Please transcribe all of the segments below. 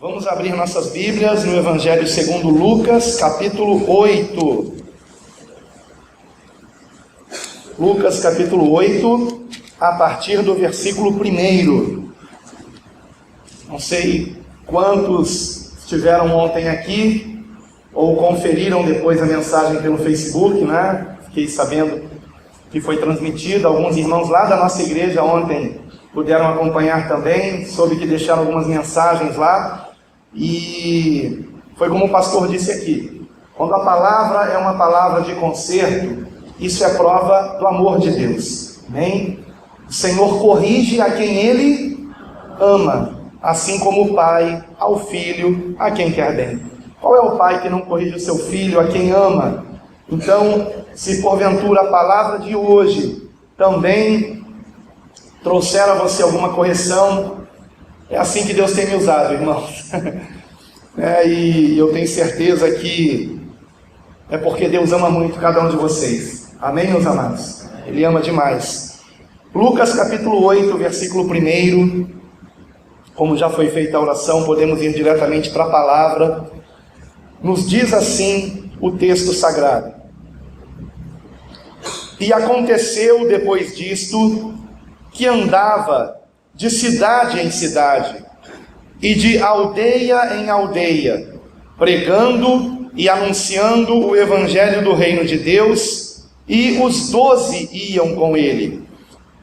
Vamos abrir nossas Bíblias no Evangelho segundo Lucas, capítulo 8. Lucas, capítulo 8, a partir do versículo 1. Não sei quantos estiveram ontem aqui, ou conferiram depois a mensagem pelo Facebook, né? Fiquei sabendo que foi transmitida. Alguns irmãos lá da nossa igreja ontem puderam acompanhar também, soube que deixaram algumas mensagens lá. E foi como o pastor disse aqui: quando a palavra é uma palavra de conserto, isso é prova do amor de Deus. Amém? O Senhor corrige a quem Ele ama, assim como o Pai ao Filho, a quem quer bem. Qual é o pai que não corrige o seu filho, a quem ama? Então, se porventura a palavra de hoje também trouxer a você alguma correção, é assim que Deus tem me usado, irmãos. E eu tenho certeza que é porque Deus ama muito cada um de vocês. Amém, meus amados? Ele ama demais. Lucas capítulo 8, versículo 1. Como já foi feita a oração, podemos ir diretamente para a palavra. Nos diz assim o texto sagrado: E aconteceu depois disto, que andava de cidade em cidade, e de aldeia em aldeia, pregando e anunciando o evangelho do reino de Deus, e os 12 iam com ele.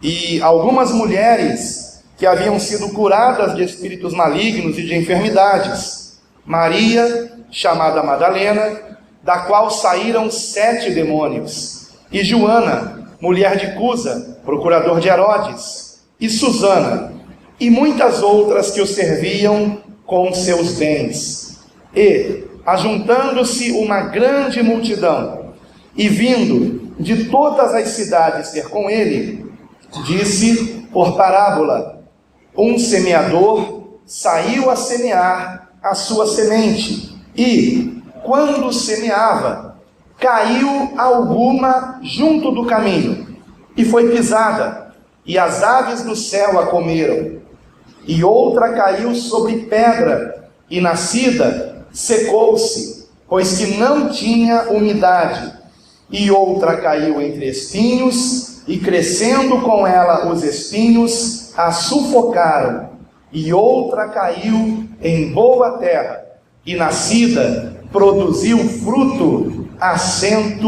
E algumas mulheres que haviam sido curadas de espíritos malignos e de enfermidades, Maria, chamada Madalena, da qual saíram 7 demônios, e Joana, mulher de Cusa, procurador de Herodes, e Susana, e muitas outras que o serviam com seus bens. E, ajuntando-se uma grande multidão, e vindo de todas as cidades ter com ele, disse por parábola: um semeador saiu a semear a sua semente, e, quando semeava, caiu alguma junto do caminho, e foi pisada, e as aves do céu a comeram. E outra caiu sobre pedra, e nascida secou-se, pois que não tinha umidade. E outra caiu entre espinhos, e crescendo com ela os espinhos, a sufocaram. E outra caiu em boa terra, e nascida produziu fruto a 100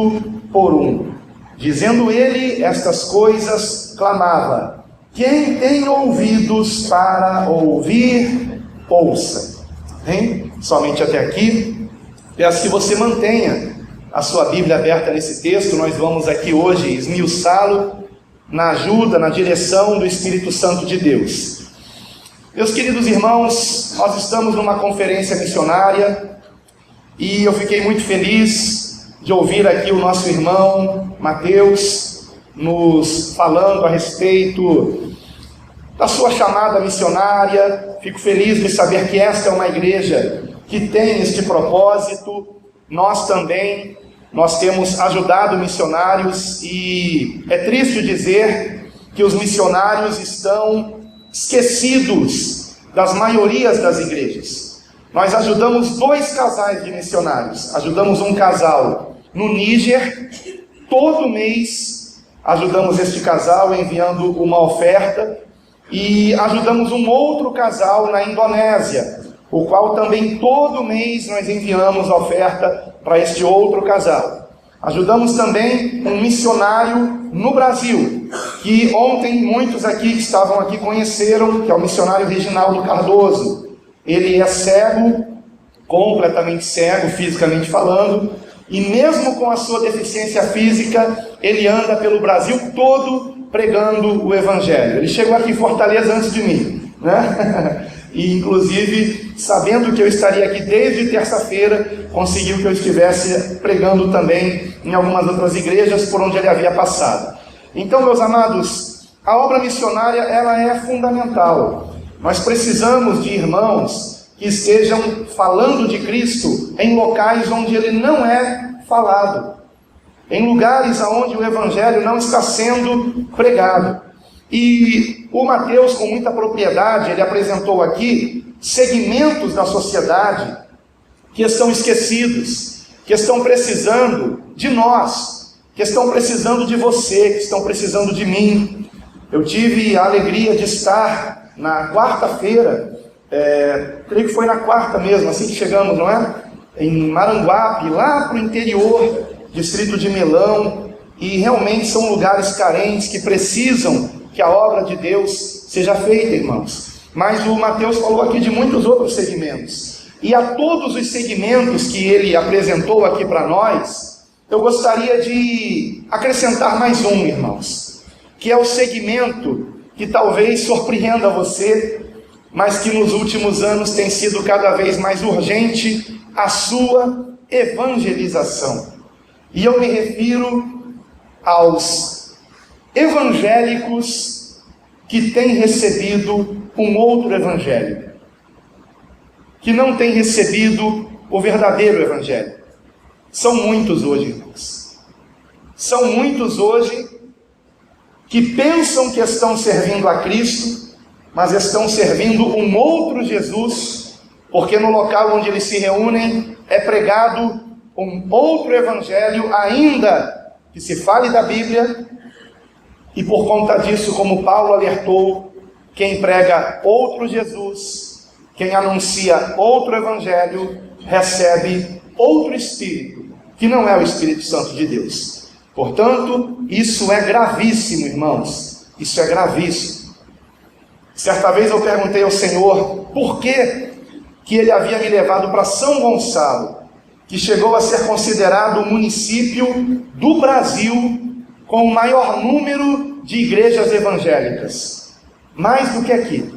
por 1. Dizendo ele estas coisas, clamava: quem tem ouvidos para ouvir, ouça. Hein? Somente até aqui. Peço que você mantenha a sua Bíblia aberta nesse texto. Nós vamos aqui hoje esmiuçá-lo na ajuda, na direção do Espírito Santo de Deus. Meus queridos irmãos, nós estamos numa conferência missionária e eu fiquei muito feliz de ouvir aqui o nosso irmão Mateus nos falando a respeito da sua chamada missionária. Fico feliz de saber que esta é uma igreja que tem este propósito. Nós também, temos ajudado missionários, e é triste dizer que os missionários estão esquecidos das maiorias das igrejas. Nós ajudamos 2 casais de missionários. Ajudamos um casal no Níger, todo mês ajudamos este casal enviando uma oferta, e ajudamos um outro casal na Indonésia, o qual também todo mês nós enviamos oferta para este outro casal. Ajudamos também um missionário no Brasil, que ontem muitos aqui que estavam aqui conheceram, que é o missionário Reginaldo Cardoso. Ele é cego, completamente cego, fisicamente falando, e mesmo com a sua deficiência física, ele anda pelo Brasil todo pregando o Evangelho. Ele chegou aqui em Fortaleza antes de mim, né? E inclusive, sabendo que eu estaria aqui desde terça-feira, conseguiu que eu estivesse pregando também em algumas outras igrejas por onde ele havia passado. Então, meus amados, a obra missionária, ela é fundamental. Nós precisamos de irmãos que estejam falando de Cristo em locais onde ele não é falado, em lugares onde o Evangelho não está sendo pregado. E o Mateus, com muita propriedade, ele apresentou aqui segmentos da sociedade que estão esquecidos, que estão precisando de nós, que estão precisando de você, que estão precisando de mim. Eu tive a alegria de estar na quarta-feira, creio que foi na quarta mesmo, assim que chegamos, não é? Em Maranguape, lá para o interior, distrito de Melão, e realmente são lugares carentes que precisam que a obra de Deus seja feita, irmãos. Mas o Mateus falou aqui de muitos outros segmentos, e a todos os segmentos que ele apresentou aqui para nós, eu gostaria de acrescentar mais um, irmãos, que é o segmento que talvez surpreenda você, mas que nos últimos anos tem sido cada vez mais urgente, a sua evangelização. E eu me refiro aos evangélicos que têm recebido um outro evangelho, que não têm recebido o verdadeiro evangelho. São muitos hoje, irmãos. São muitos hoje que pensam que estão servindo a Cristo, mas estão servindo um outro Jesus, porque no local onde eles se reúnem é pregado um outro evangelho, ainda que se fale da Bíblia, e por conta disso, como Paulo alertou, quem prega outro Jesus, quem anuncia outro evangelho, recebe outro Espírito, que não é o Espírito Santo de Deus. Portanto, isso é gravíssimo, irmãos, isso é gravíssimo. Certa vez eu perguntei ao Senhor por que ele havia me levado para São Gonçalo, que chegou a ser considerado o município do Brasil com o maior número de igrejas evangélicas. Mais do que aqui.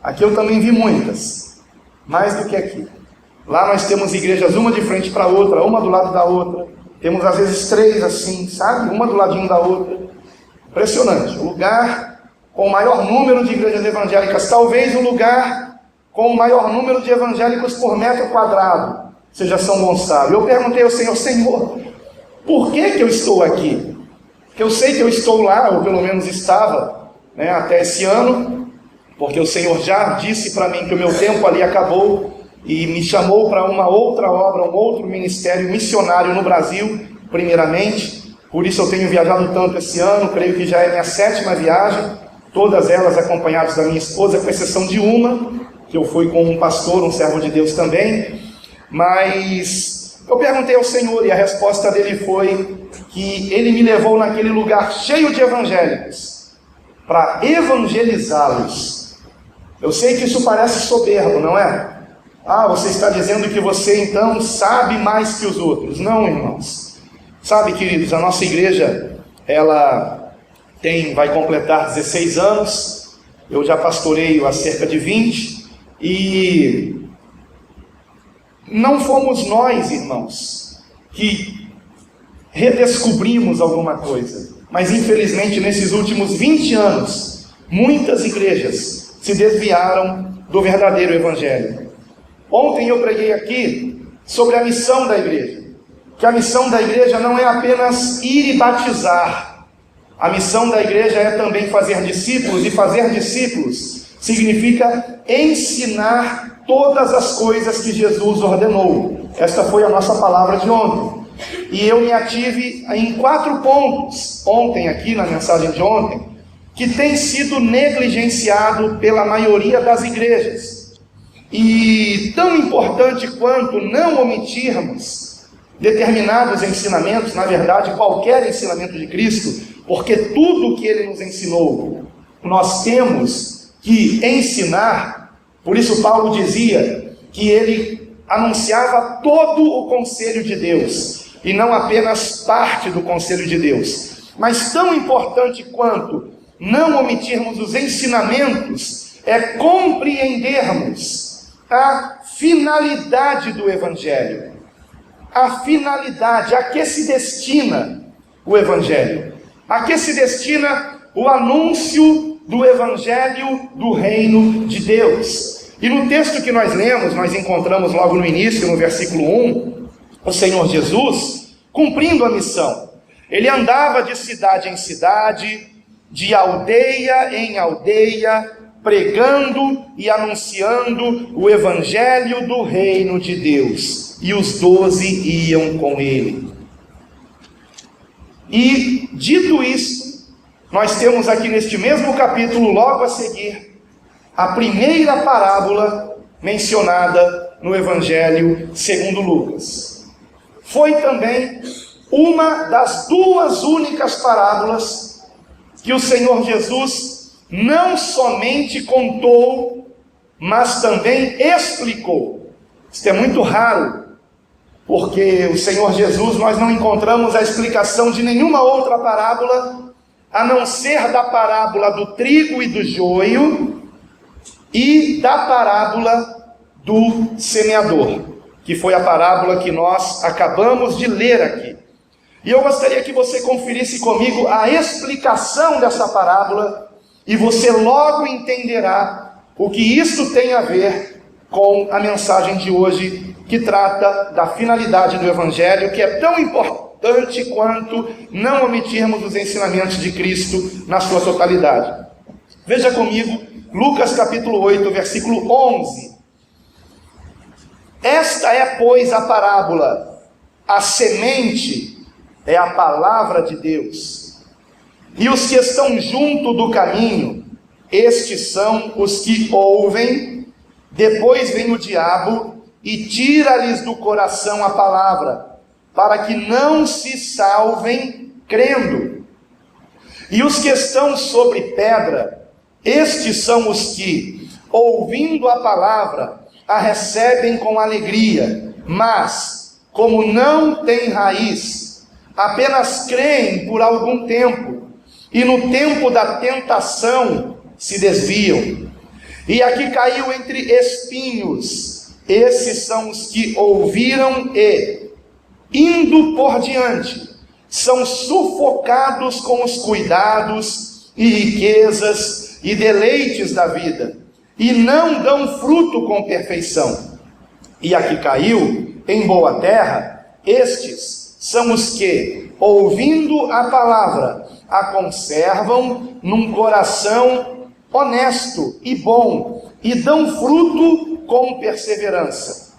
Aqui eu também vi muitas. Mais do que aqui. Lá nós temos igrejas uma de frente para a outra, uma do lado da outra. Temos às vezes 3 assim, sabe? Uma do ladinho da outra. Impressionante. O lugar com o maior número de igrejas evangélicas, talvez o lugar com o maior número de evangélicos por metro quadrado, seja São Gonçalo. Eu perguntei ao Senhor, Senhor, por que eu estou aqui? Porque eu sei que eu estou lá, ou pelo menos estava, né, até esse ano, porque o Senhor já disse para mim que o meu tempo ali acabou, e me chamou para uma outra obra, um outro ministério missionário no Brasil, primeiramente. Por isso eu tenho viajado tanto esse ano, creio que já é minha 7ª viagem, todas elas acompanhadas da minha esposa, com exceção de uma, que eu fui com um pastor, um servo de Deus também. Mas eu perguntei ao Senhor e a resposta dele foi que ele me levou naquele lugar cheio de evangélicos para evangelizá-los. Eu sei que isso parece soberbo, não é? Ah, você está dizendo que você então sabe mais que os outros. Não, irmãos. Sabe, queridos, a nossa igreja, ela vai completar 16 anos. Eu já pastoreio há cerca de 20 e não fomos nós, irmãos, que redescobrimos alguma coisa, mas infelizmente nesses últimos 20 anos, muitas igrejas se desviaram do verdadeiro evangelho. Ontem eu preguei aqui sobre a missão da igreja, que a missão da igreja não é apenas ir e batizar, a missão da igreja é também fazer discípulos, e fazer discípulos significa ensinar todas as coisas que Jesus ordenou. Esta foi a nossa palavra de ontem. E eu me ative em 4 pontos, ontem aqui na mensagem de ontem, que tem sido negligenciado pela maioria das igrejas. E tão importante quanto não omitirmos determinados ensinamentos, na verdade qualquer ensinamento de Cristo, porque tudo que Ele nos ensinou, nós temos que ensinar. Por isso Paulo dizia que ele anunciava todo o conselho de Deus, e não apenas parte do conselho de Deus. Mas tão importante quanto não omitirmos os ensinamentos é compreendermos a finalidade do Evangelho. A finalidade, a que se destina o Evangelho? A que se destina o anúncio do Evangelho do Reino de Deus? E no texto que nós lemos, nós encontramos logo no início, no versículo 1, o Senhor Jesus cumprindo a missão. Ele andava de cidade em cidade, de aldeia em aldeia, pregando e anunciando o evangelho do reino de Deus. E os 12 iam com ele. E, dito isso, nós temos aqui neste mesmo capítulo, logo a seguir, a primeira parábola mencionada no Evangelho segundo Lucas. Foi também uma das duas únicas parábolas que o Senhor Jesus não somente contou, mas também explicou. Isso é muito raro, porque o Senhor Jesus, nós não encontramos a explicação de nenhuma outra parábola, a não ser da parábola do trigo e do joio, e da parábola do semeador, que foi a parábola que nós acabamos de ler aqui. E eu gostaria que você conferisse comigo a explicação dessa parábola, e você logo entenderá o que isto tem a ver com a mensagem de hoje, que trata da finalidade do Evangelho, que é tão importante quanto não omitirmos os ensinamentos de Cristo na sua totalidade. Veja comigo, Lucas capítulo 8, versículo 11. Esta é, pois, a parábola. A semente é a palavra de Deus. E os que estão junto do caminho, estes são os que ouvem, depois vem o diabo e tira-lhes do coração a palavra, para que não se salvem crendo. E os que estão sobre pedra, estes são os que, ouvindo a palavra, a recebem com alegria, mas, como não têm raiz, apenas creem por algum tempo, e no tempo da tentação se desviam. E aqui caiu entre espinhos. Esses são os que ouviram e, indo por diante, são sufocados com os cuidados e riquezas e deleites da vida, e não dão fruto com perfeição. E aqui caiu em boa terra. Estes são os que, ouvindo a palavra, a conservam num coração honesto e bom, e dão fruto com perseverança.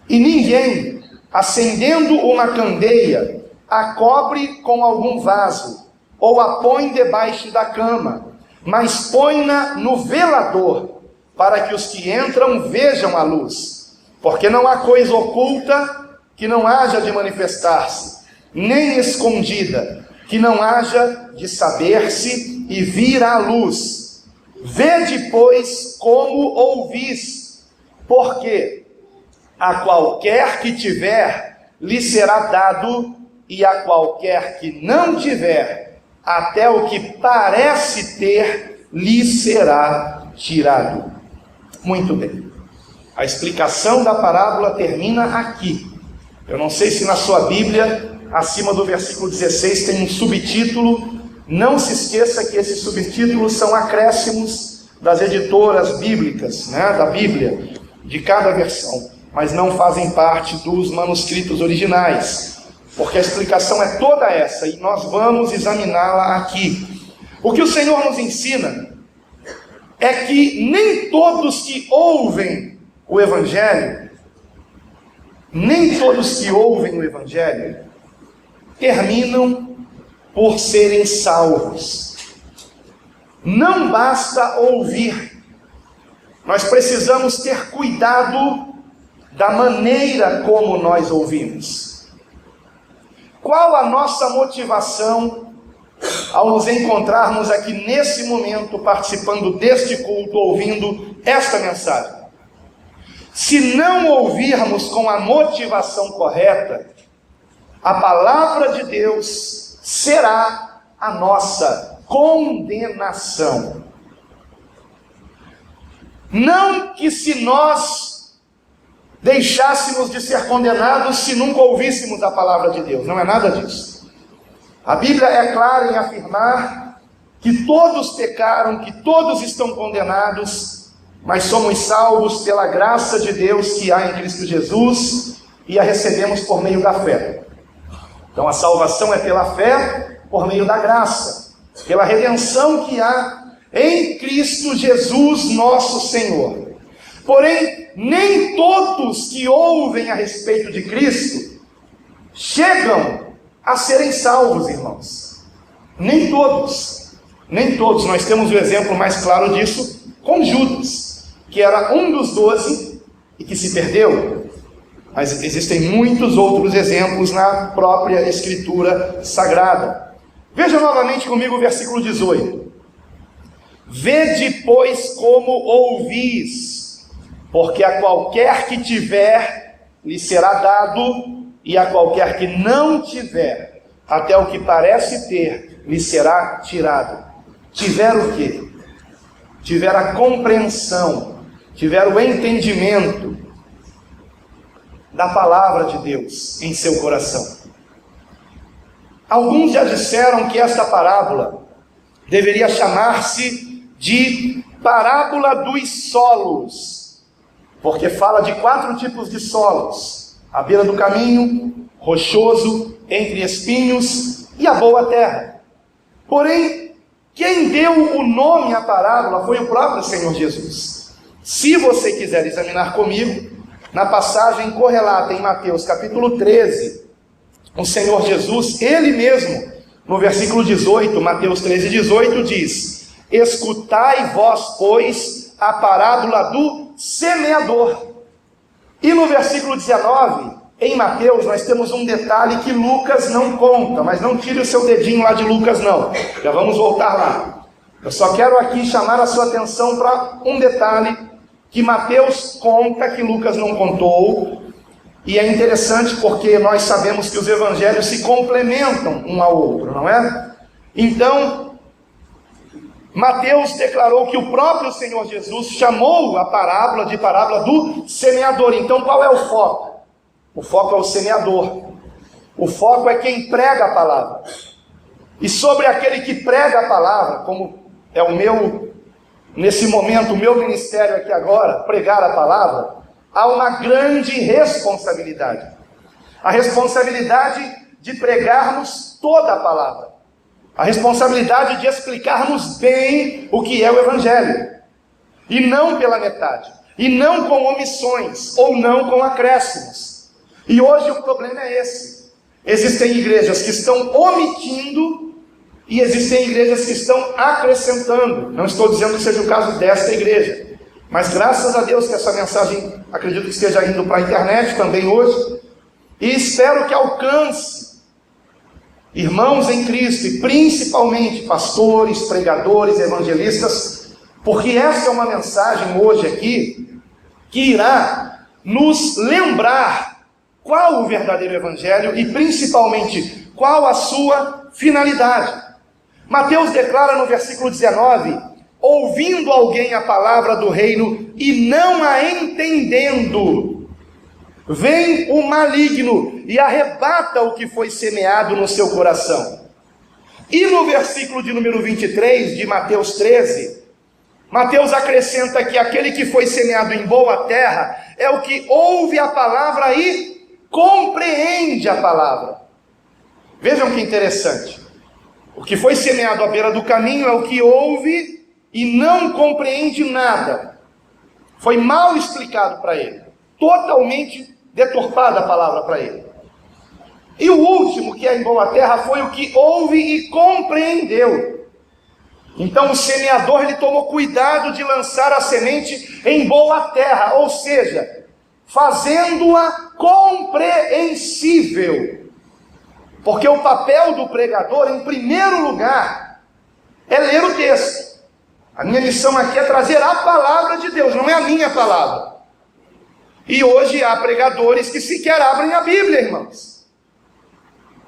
E ninguém, acendendo uma candeia, a cobre com algum vaso, ou a põe debaixo da cama, mas põe-na no velador, para que os que entram vejam a luz. Porque não há coisa oculta que não haja de manifestar-se, nem escondida, que não haja de saber-se e vir à luz. Vede, pois, como ouvis, porque a qualquer que tiver, lhe será dado, e a qualquer que não tiver, até o que parece ter, lhe será tirado. Muito bem. A explicação da parábola termina aqui. Eu não sei se na sua Bíblia, acima do versículo 16, tem um subtítulo. Não se esqueça que esses subtítulos são acréscimos das editoras bíblicas, da Bíblia, de cada versão, mas não fazem parte dos manuscritos originais, porque a explicação é toda essa, e nós vamos examiná-la aqui. O que o Senhor nos ensina é que nem todos que ouvem o Evangelho, terminam por serem salvos. Não basta ouvir, nós precisamos ter cuidado da maneira como nós ouvimos. Qual a nossa motivação ao nos encontrarmos aqui nesse momento, participando deste culto, ouvindo esta mensagem? Se não ouvirmos com a motivação correta, a palavra de Deus será a nossa condenação. Não que se nós deixássemos de ser condenados se nunca ouvíssemos a palavra de Deus, não é nada disso. A Bíblia é clara em afirmar que todos pecaram, que todos estão condenados, mas somos salvos pela graça de Deus que há em Cristo Jesus, e a recebemos por meio da fé. Então a salvação é pela fé, por meio da graça, pela redenção que há em Cristo Jesus nosso Senhor. Porém, nem todos que ouvem a respeito de Cristo chegam a serem salvos, irmãos. Nem todos. Nem todos. Nós temos o exemplo mais claro disso com Judas, que era um dos 12 e que se perdeu. Mas existem muitos outros exemplos na própria Escritura Sagrada. Veja novamente comigo o versículo 18. Vede, pois, como ouvis, porque a qualquer que tiver, lhe será dado, e a qualquer que não tiver, até o que parece ter, lhe será tirado. Tiver o quê? Tiver a compreensão, tiver o entendimento da palavra de Deus em seu coração. Alguns já disseram que esta parábola deveria chamar-se de parábola dos solos, porque fala de 4 tipos de solos: à beira do caminho, rochoso, entre espinhos e a boa terra. Porém, quem deu o nome à parábola foi o próprio Senhor Jesus. Se você quiser examinar comigo, na passagem correlata em Mateus capítulo 13, o Senhor Jesus, ele mesmo, no versículo 18, Mateus 13, 18, diz: escutai vós, pois, a parábola do semeador. E no versículo 19, em Mateus, nós temos um detalhe que Lucas não conta, mas não tire o seu dedinho lá de Lucas não, já vamos voltar lá. Eu só quero aqui chamar a sua atenção para um detalhe que Mateus conta, que Lucas não contou, e é interessante porque nós sabemos que os evangelhos se complementam um ao outro, não é? Então, Mateus declarou que o próprio Senhor Jesus chamou a parábola de parábola do semeador. Então, qual é o foco? O foco é o semeador. O foco é quem prega a palavra. E sobre aquele que prega a palavra, como é o meu, nesse momento, o meu ministério aqui agora, pregar a palavra, há uma grande responsabilidade. A responsabilidade de pregarmos toda a palavra. A responsabilidade de explicarmos bem o que é o Evangelho. E não pela metade. E não com omissões, ou não com acréscimos. E hoje o problema é esse. Existem igrejas que estão omitindo e existem igrejas que estão acrescentando. Não estou dizendo que seja o caso desta igreja, mas graças a Deus que essa mensagem, acredito que esteja indo para a internet também hoje, e espero que alcance irmãos em Cristo, e principalmente pastores, pregadores, evangelistas, porque essa é uma mensagem hoje aqui, que irá nos lembrar qual o verdadeiro evangelho, e principalmente qual a sua finalidade. Mateus declara no versículo 19: ouvindo alguém a palavra do reino e não a entendendo, vem o maligno e arrebata o que foi semeado no seu coração. E no versículo de número 23 de Mateus 13, Mateus acrescenta que aquele que foi semeado em boa terra é o que ouve a palavra e compreende a palavra. Vejam que interessante. O que foi semeado à beira do caminho é o que ouve e não compreende nada. Foi mal explicado para ele, totalmente deturpada a palavra para ele. E o último, que é em boa terra, foi o que ouve e compreendeu. Então o semeador, ele tomou cuidado de lançar a semente em boa terra, ou seja, fazendo-a compreensível. Porque o papel do pregador, em primeiro lugar, é ler o texto. A minha missão aqui é trazer a palavra de Deus, não é a minha palavra. E hoje há pregadores que sequer abrem a Bíblia, irmãos.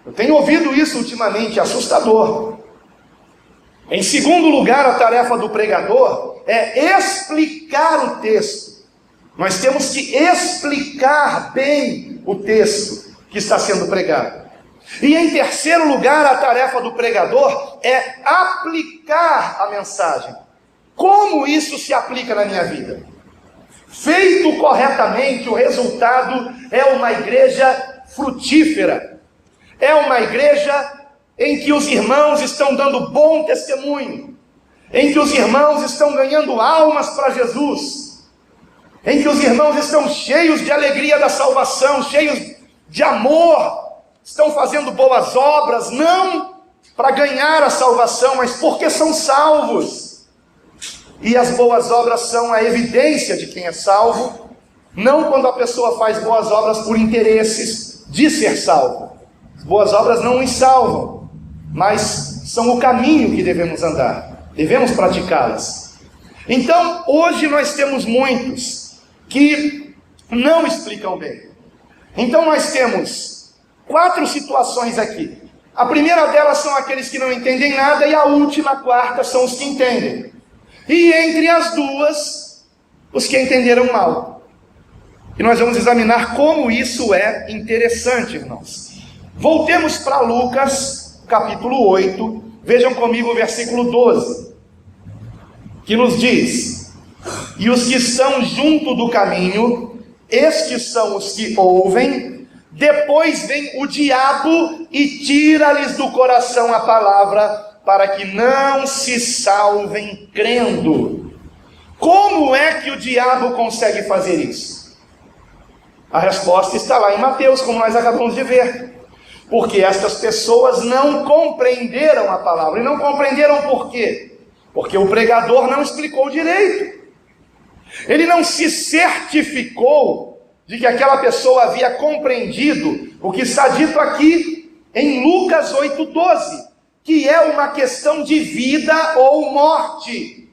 Eu tenho ouvido isso ultimamente, é assustador. Em segundo lugar, a tarefa do pregador é explicar o texto. Nós temos que explicar bem o texto que está sendo pregado. E em terceiro lugar, a tarefa do pregador é aplicar a mensagem. Como isso se aplica na minha vida? Feito corretamente, o resultado é uma igreja frutífera. É uma igreja em que os irmãos estão dando bom testemunho. em que os irmãos estão ganhando almas para Jesus, em que os irmãos estão cheios de alegria da salvação, cheios de amor, estão fazendo boas obras, não para ganhar a salvação, mas porque são salvos. E as boas obras são a evidência de quem é salvo, não quando a pessoa faz boas obras por interesses de ser salvo. As boas obras não nos salvam, mas são o caminho que devemos andar, devemos praticá-las. Então, hoje nós temos muitos que não explicam bem. Então nós temos 4 situações aqui. A primeira delas são aqueles que não entendem nada, e a última, a quarta, são os que entendem. E entre as duas, os que entenderam mal. E nós vamos examinar como isso é interessante, irmãos. Voltemos para Lucas, capítulo 8, vejam comigo o versículo 12, que nos diz: e os que estão junto do caminho, estes são os que ouvem, depois vem o diabo e tira-lhes do coração a palavra, para que não se salvem crendo. Como é que o diabo consegue fazer isso? A resposta está lá em Mateus, como nós acabamos de ver. Porque estas pessoas não compreenderam a palavra. E não compreenderam por quê? Porque o pregador não explicou direito. Ele não se certificou de que aquela pessoa havia compreendido o que está dito aqui em Lucas 8,12, que é uma questão de vida ou morte.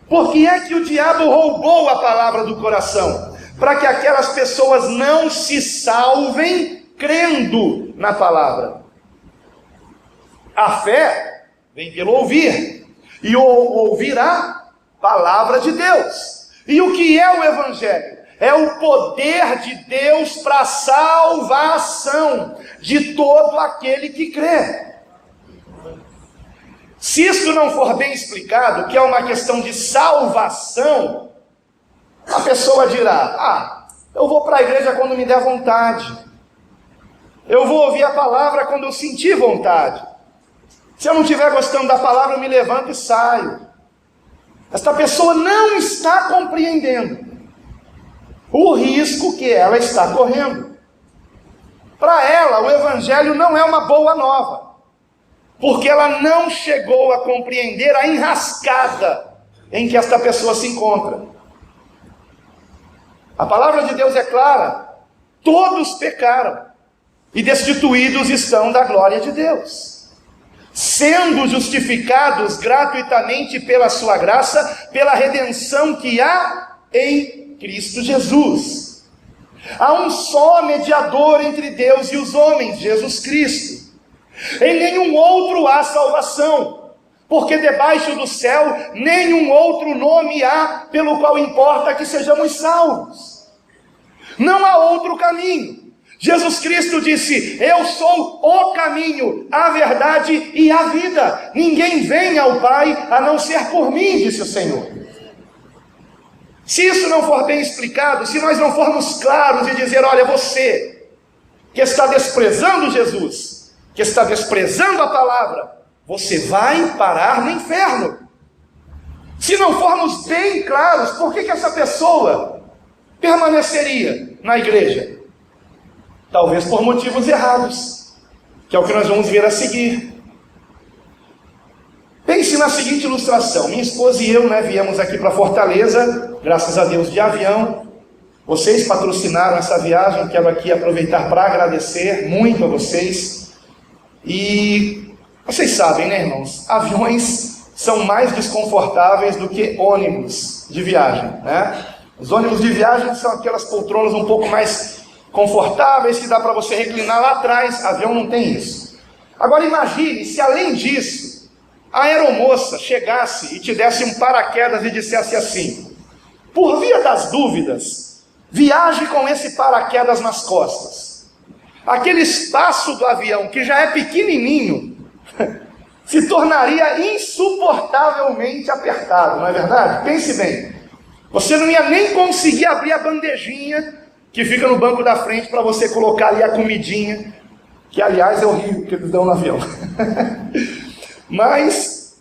Por que é que o diabo roubou a palavra do coração? Para que aquelas pessoas não se salvem crendo na palavra. A fé vem pelo ouvir, e ouvir a palavra de Deus. E o que é o Evangelho? É o poder de Deus para a salvação de todo aquele que crê. Se isso não for bem explicado, que é uma questão de salvação, a pessoa dirá: eu vou para a igreja quando me der vontade, eu vou ouvir a palavra quando eu sentir vontade, se eu não estiver gostando da palavra eu me levanto e saio. Esta pessoa não está compreendendo o risco que ela está correndo. Para ela, o Evangelho não é uma boa nova, porque ela não chegou a compreender a enrascada em que esta pessoa se encontra. A palavra de Deus é clara: todos pecaram e destituídos estão da glória de Deus, sendo justificados gratuitamente pela sua graça, pela redenção que há em Cristo Jesus. Há um só mediador entre Deus e os homens, Jesus Cristo. Em nenhum outro há salvação, porque debaixo do céu nenhum outro nome há pelo qual importa que sejamos salvos. Não há outro caminho. Jesus Cristo disse: eu sou o caminho, a verdade e a vida. Ninguém vem ao Pai a não ser por mim, disse o Senhor. Se isso não for bem explicado, se nós não formos claros e dizer: olha, você que está desprezando Jesus, que está desprezando a palavra, você vai parar no inferno. Se não formos bem claros, por que essa pessoa permaneceria na igreja? Talvez por motivos errados, que é o que nós vamos ver a seguir. Pense na seguinte ilustração: minha esposa e eu, viemos aqui para Fortaleza, graças a Deus, de avião. Vocês patrocinaram essa viagem, quero aqui aproveitar para agradecer muito a vocês. E vocês sabem, irmãos, aviões são mais desconfortáveis do que ônibus de viagem, Os ônibus de viagem são aquelas poltronas um pouco mais confortáveis, que dá para você reclinar lá atrás. Avião não tem isso. Agora imagine se, além disso, a aeromoça chegasse e te desse um paraquedas e dissesse assim: por via das dúvidas, viaje com esse paraquedas nas costas. Aquele espaço do avião, que já é pequenininho, se tornaria insuportavelmente apertado, não é verdade? Pense bem, você não ia nem conseguir abrir a bandejinha que fica no banco da frente para você colocar ali a comidinha, que aliás é horrível que eles dão no avião. Mas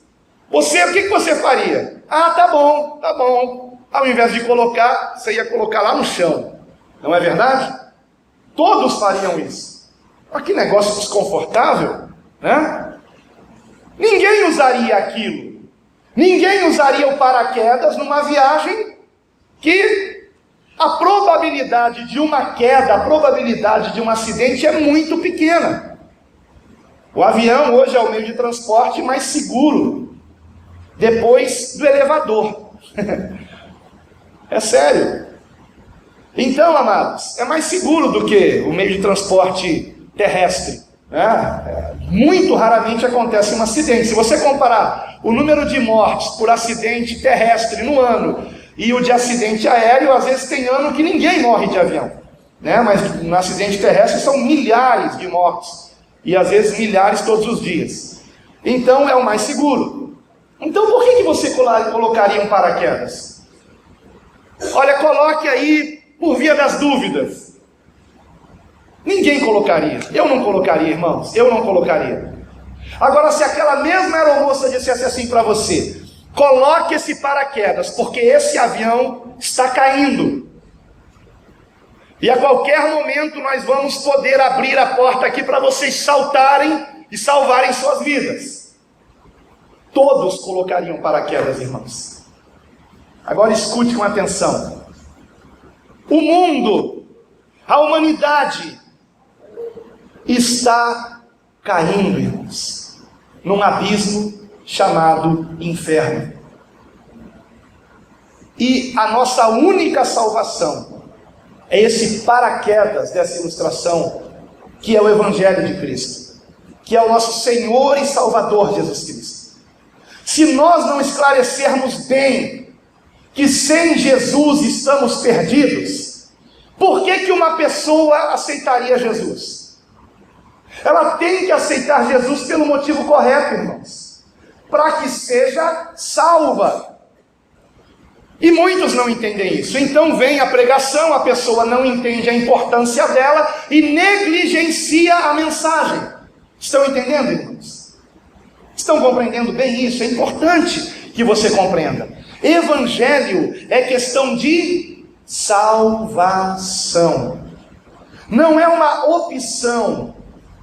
Você, o que você faria? Ah, tá bom, tá bom. Ao invés de colocar, você ia colocar lá no chão. Não é verdade? Todos fariam isso. Olha que negócio desconfortável, né? Ninguém usaria aquilo. Ninguém usaria o paraquedas numa viagem que a probabilidade de uma queda, a probabilidade de um acidente é muito pequena. O avião hoje é o meio de transporte mais seguro, depois do elevador. É sério. Então, amados, é mais seguro do que o meio de transporte terrestre, né? Muito raramente acontece um acidente. Se você comparar o número de mortes por acidente terrestre no ano e o de acidente aéreo, às vezes tem ano que ninguém morre de avião, né? Mas no acidente terrestre são milhares de mortes, e às vezes milhares todos os dias. Então é o mais seguro. Então por que você colocaria um paraquedas? Olha, coloque aí por via das dúvidas. Ninguém colocaria. Eu não colocaria, irmãos. Eu não colocaria. Agora, se aquela mesma aeromoça dissesse assim para você: coloque esse paraquedas, porque esse avião está caindo, e a qualquer momento nós vamos poder abrir a porta aqui para vocês saltarem e salvarem suas vidas. Todos colocariam paraquedas, irmãos. Agora escute com atenção. O mundo, a humanidade, está caindo, irmãos, num abismo chamado inferno. E a nossa única salvação é esse paraquedas dessa ilustração, que é o Evangelho de Cristo, que é o nosso Senhor e Salvador Jesus Cristo. Se nós não esclarecermos bem que sem Jesus estamos perdidos, por que uma pessoa aceitaria Jesus? Ela tem que aceitar Jesus pelo motivo correto, irmãos, para que seja salva. E muitos não entendem isso. Então vem a pregação, a pessoa não entende a importância dela e negligencia a mensagem. Estão entendendo, irmãos? Estão compreendendo bem isso? É importante que você compreenda. Evangelho é questão de salvação. Não é uma opção.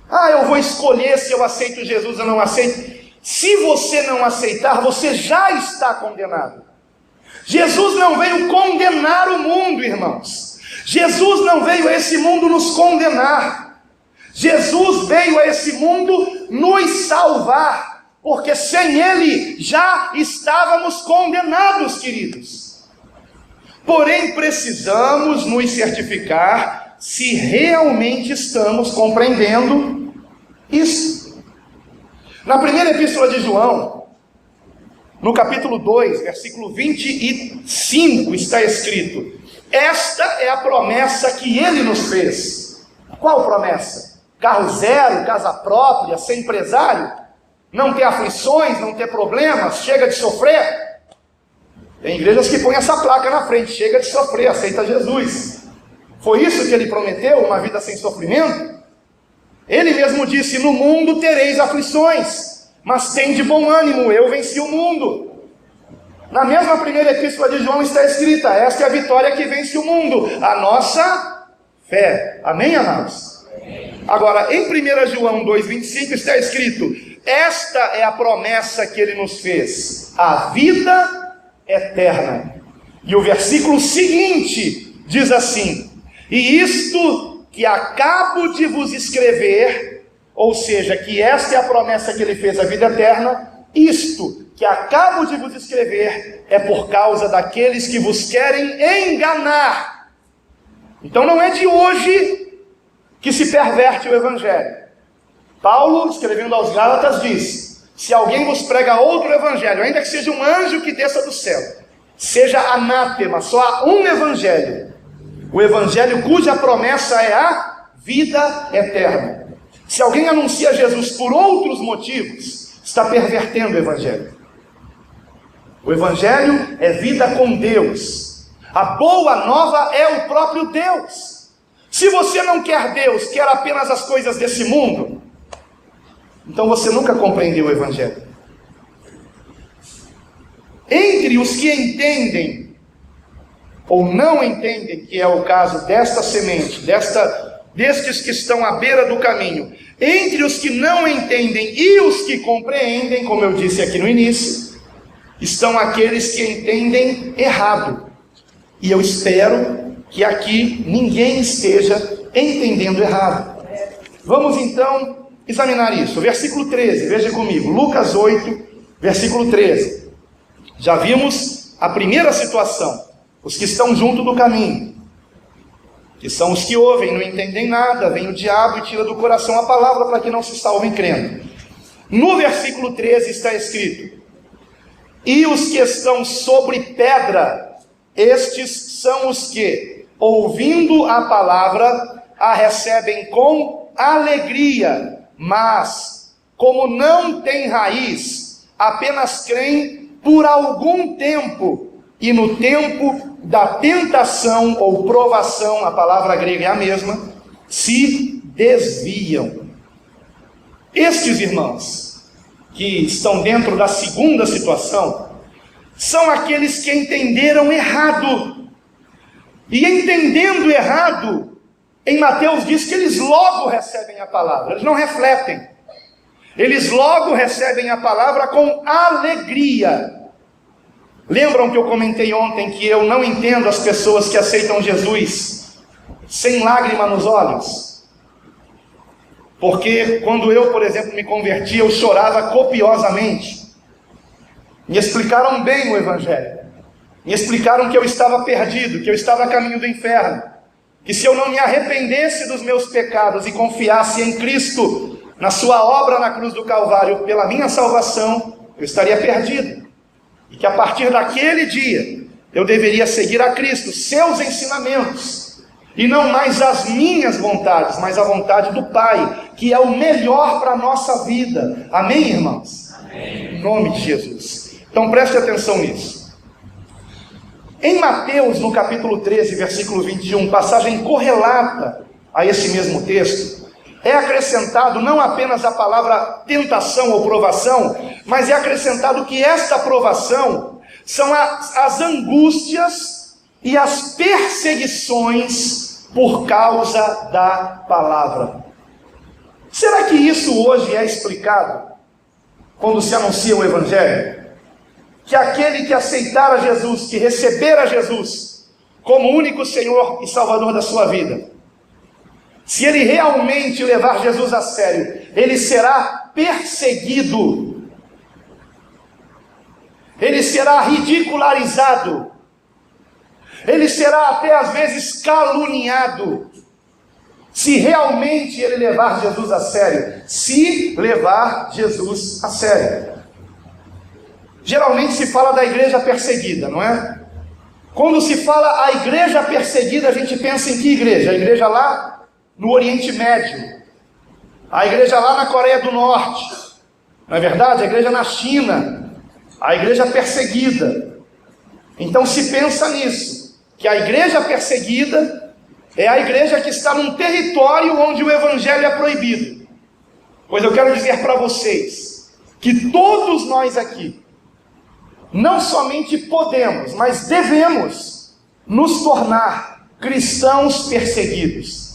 Ah, eu vou escolher se eu aceito Jesus ou não aceito. Se você não aceitar, você já está condenado. Jesus não veio condenar o mundo, irmãos. Jesus não veio a esse mundo nos condenar. Jesus veio a esse mundo nos salvar, porque sem Ele já estávamos condenados, queridos. Porém, precisamos nos certificar se realmente estamos compreendendo isso. Na primeira epístola de João, no capítulo 2, versículo 25, está escrito: esta é a promessa que Ele nos fez. Qual promessa? Carro zero, casa própria, ser empresário, não ter aflições, não ter problemas, chega de sofrer. Tem igrejas que põem essa placa na frente: chega de sofrer, aceita Jesus. Foi isso que Ele prometeu, uma vida sem sofrimento? Ele mesmo disse: no mundo tereis aflições, mas tem de bom ânimo, eu venci o mundo. Na mesma primeira epístola de João está escrita: esta é a vitória que vence o mundo, a nossa fé. Amém, amados? Amém. Agora, em 1 João 2,25 está escrito: esta é a promessa que Ele nos fez, a vida eterna. E o versículo seguinte diz assim: e isto que acabo de vos escrever, ou seja, que esta é a promessa que Ele fez, a vida eterna, isto que acabo de vos escrever é por causa daqueles que vos querem enganar. Então não é de hoje que se perverte o Evangelho. Paulo, escrevendo aos Gálatas, diz: se alguém vos prega outro Evangelho, ainda que seja um anjo que desça do céu, seja anátema, só há um Evangelho, o Evangelho cuja promessa é a vida eterna. Se alguém anuncia Jesus por outros motivos, está pervertendo o Evangelho. O Evangelho é vida com Deus. A boa nova é o próprio Deus. Se você não quer Deus, quer apenas as coisas desse mundo, então você nunca compreendeu o Evangelho. Entre os que entendem ou não entendem, que é o caso desta semente, destes que estão à beira do caminho, entre os que não entendem e os que compreendem, como eu disse aqui no início, estão aqueles que entendem errado. E eu espero que aqui ninguém esteja entendendo errado. Vamos então examinar isso. Versículo 13, veja comigo, Lucas 8, versículo 13. Já vimos a primeira situação, os que estão junto do caminho, que são os que ouvem, não entendem nada, vem o diabo e tira do coração a palavra para que não se salvem crendo. No versículo 13 está escrito: e os que estão sobre pedra, estes são os que, ouvindo a palavra, a recebem com alegria, mas, como não tem raiz, apenas creem por algum tempo, e no tempo da tentação ou provação, a palavra grega é a mesma, se desviam. Estes irmãos, que estão dentro da segunda situação, são aqueles que entenderam errado. E entendendo errado, em Mateus diz que eles logo recebem a palavra, eles não refletem. Eles logo recebem a palavra com alegria. Lembram que eu comentei ontem que eu não entendo as pessoas que aceitam Jesus sem lágrima nos olhos? Porque quando eu, por exemplo, me converti, eu chorava copiosamente. Me explicaram bem o Evangelho. Me explicaram que eu estava perdido, que eu estava a caminho do inferno. Que se eu não me arrependesse dos meus pecados e confiasse em Cristo, na sua obra na cruz do Calvário, pela minha salvação, eu estaria perdido. E que a partir daquele dia, eu deveria seguir a Cristo, seus ensinamentos, e não mais as minhas vontades, mas a vontade do Pai, que é o melhor para a nossa vida. Amém, irmãos? Amém. Em nome de Jesus. Então preste atenção nisso. Em Mateus, no capítulo 13, versículo 21, passagem correlata a esse mesmo texto, é acrescentado não apenas a palavra tentação ou provação, mas é acrescentado que esta provação são as angústias e as perseguições por causa da palavra. Será que isso hoje é explicado quando se anuncia o Evangelho? Que aquele que aceitar a Jesus, que receber a Jesus como único Senhor e Salvador da sua vida, se ele realmente levar Jesus a sério, ele será perseguido, ele será ridicularizado, ele será até às vezes caluniado, se realmente ele levar Jesus a sério, se levar Jesus a sério. Geralmente se fala da igreja perseguida, não é? Quando se fala a igreja perseguida, a gente pensa em que igreja? A igreja lá no Oriente Médio, a igreja lá na Coreia do Norte, não é verdade? A igreja na China, a igreja perseguida. Então se pensa nisso, que a igreja perseguida é a igreja que está num território onde o Evangelho é proibido. Pois eu quero dizer para vocês, que todos nós aqui, não somente podemos, mas devemos nos tornar cristãos perseguidos.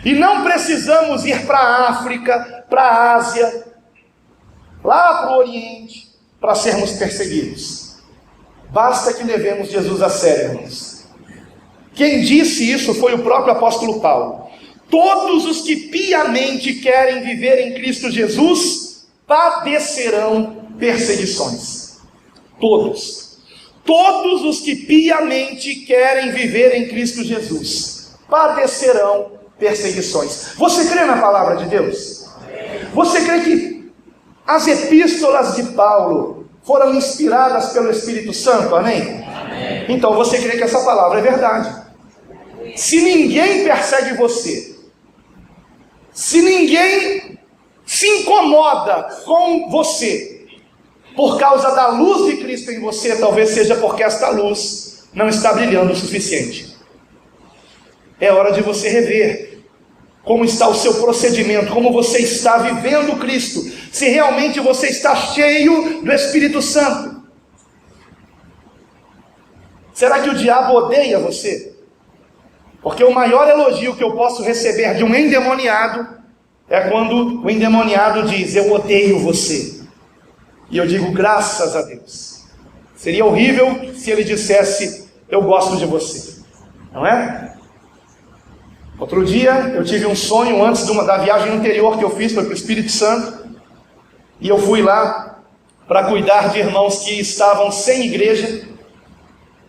E não precisamos ir para a África, para a Ásia, lá para o Oriente, para sermos perseguidos. Basta que levemos Jesus a sério, irmãos. Quem disse isso foi o próprio apóstolo Paulo. Todos os que piamente querem viver em Cristo Jesus, padecerão perseguições. Todos. Todos os que piamente querem viver em Cristo Jesus, padecerão perseguições. Você crê na palavra de Deus? Você crê que as epístolas de Paulo foram inspiradas pelo Espírito Santo? Amém? Então você crê que essa palavra é verdade. Se ninguém persegue você, se ninguém se incomoda com você por causa da luz de Cristo em você, talvez seja porque esta luz não está brilhando o suficiente. É hora de você rever como está o seu procedimento, como você está vivendo Cristo, se realmente você está cheio do Espírito Santo. Será que o diabo odeia você? Porque o maior elogio que eu posso receber de um endemoniado é quando o endemoniado diz: eu odeio você. E eu digo: graças a Deus. Seria horrível se ele dissesse: eu gosto de você. Não é? Outro dia eu tive um sonho antes da viagem anterior que eu fiz, foi para o Espírito Santo. E eu fui lá para cuidar de irmãos que estavam sem igreja.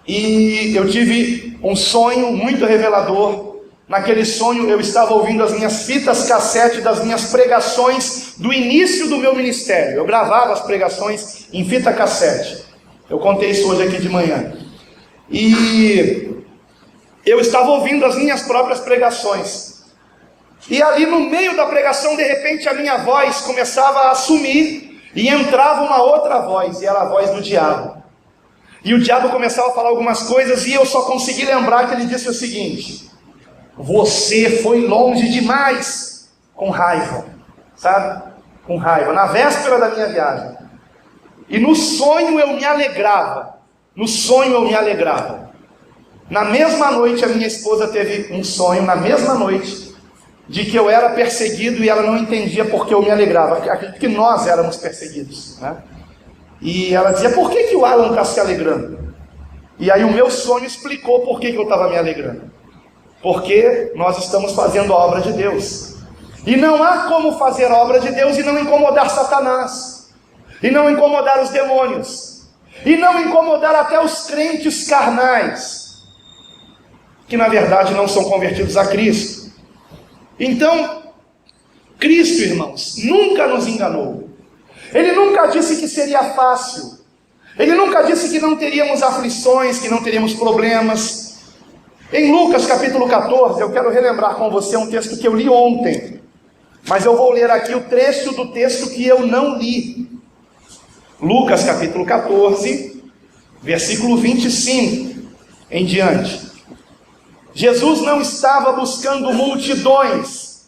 E eu tive um sonho muito revelador. Naquele sonho eu estava ouvindo as minhas fitas cassete das minhas pregações do início do meu ministério. Eu gravava as pregações em fita cassete. Eu contei isso hoje aqui de manhã. E eu estava ouvindo as minhas próprias pregações. E ali no meio da pregação, de repente, a minha voz começava a sumir e entrava uma outra voz, e era a voz do diabo. E o diabo começava a falar algumas coisas e eu só consegui lembrar que ele disse o seguinte: você foi longe demais, com raiva, sabe? Com raiva, na véspera da minha viagem. E no sonho eu me alegrava, Na mesma noite a minha esposa teve um sonho, na mesma noite, de que eu era perseguido e ela não entendia por que eu me alegrava. Acredito que nós éramos perseguidos, né? E ela dizia: por que o Alan está se alegrando? E aí o meu sonho explicou por que eu estava me alegrando. Porque nós estamos fazendo a obra de Deus. E não há como fazer a obra de Deus e não incomodar Satanás, e não incomodar os demônios, e não incomodar até os crentes carnais, que na verdade não são convertidos a Cristo. Então, Cristo, irmãos, nunca nos enganou. Ele nunca disse que seria fácil. Ele nunca disse que não teríamos aflições, que não teríamos problemas. Em Lucas capítulo 14, eu quero relembrar com você um texto que eu li ontem, mas eu vou ler aqui o trecho do texto que eu não li. Lucas capítulo 14, versículo 25 em diante. Jesus não estava buscando multidões.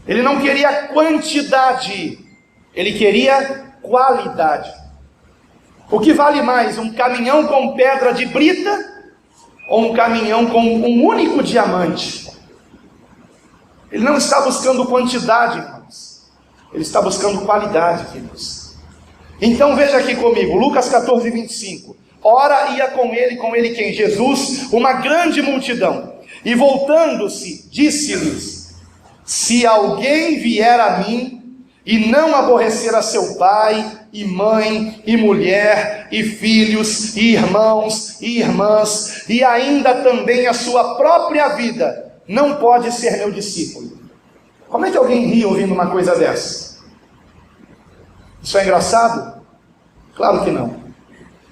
Ele não queria quantidade. Ele queria qualidade. O que vale mais, um caminhão com pedra de brita ou um caminhão com um único diamante? Ele não está buscando quantidade, irmãos. Ele está buscando qualidade, queridos. Então veja aqui comigo, Lucas 14, 25. Ora ia com ele quem? Jesus, uma grande multidão. E voltando-se, disse-lhes: se alguém vier a mim e não aborrecer a seu pai, e mãe, e mulher, e filhos, e irmãos, e irmãs, e ainda também a sua própria vida, não pode ser meu discípulo. Como é que alguém ri ouvindo uma coisa dessa? Isso é engraçado? Claro que não.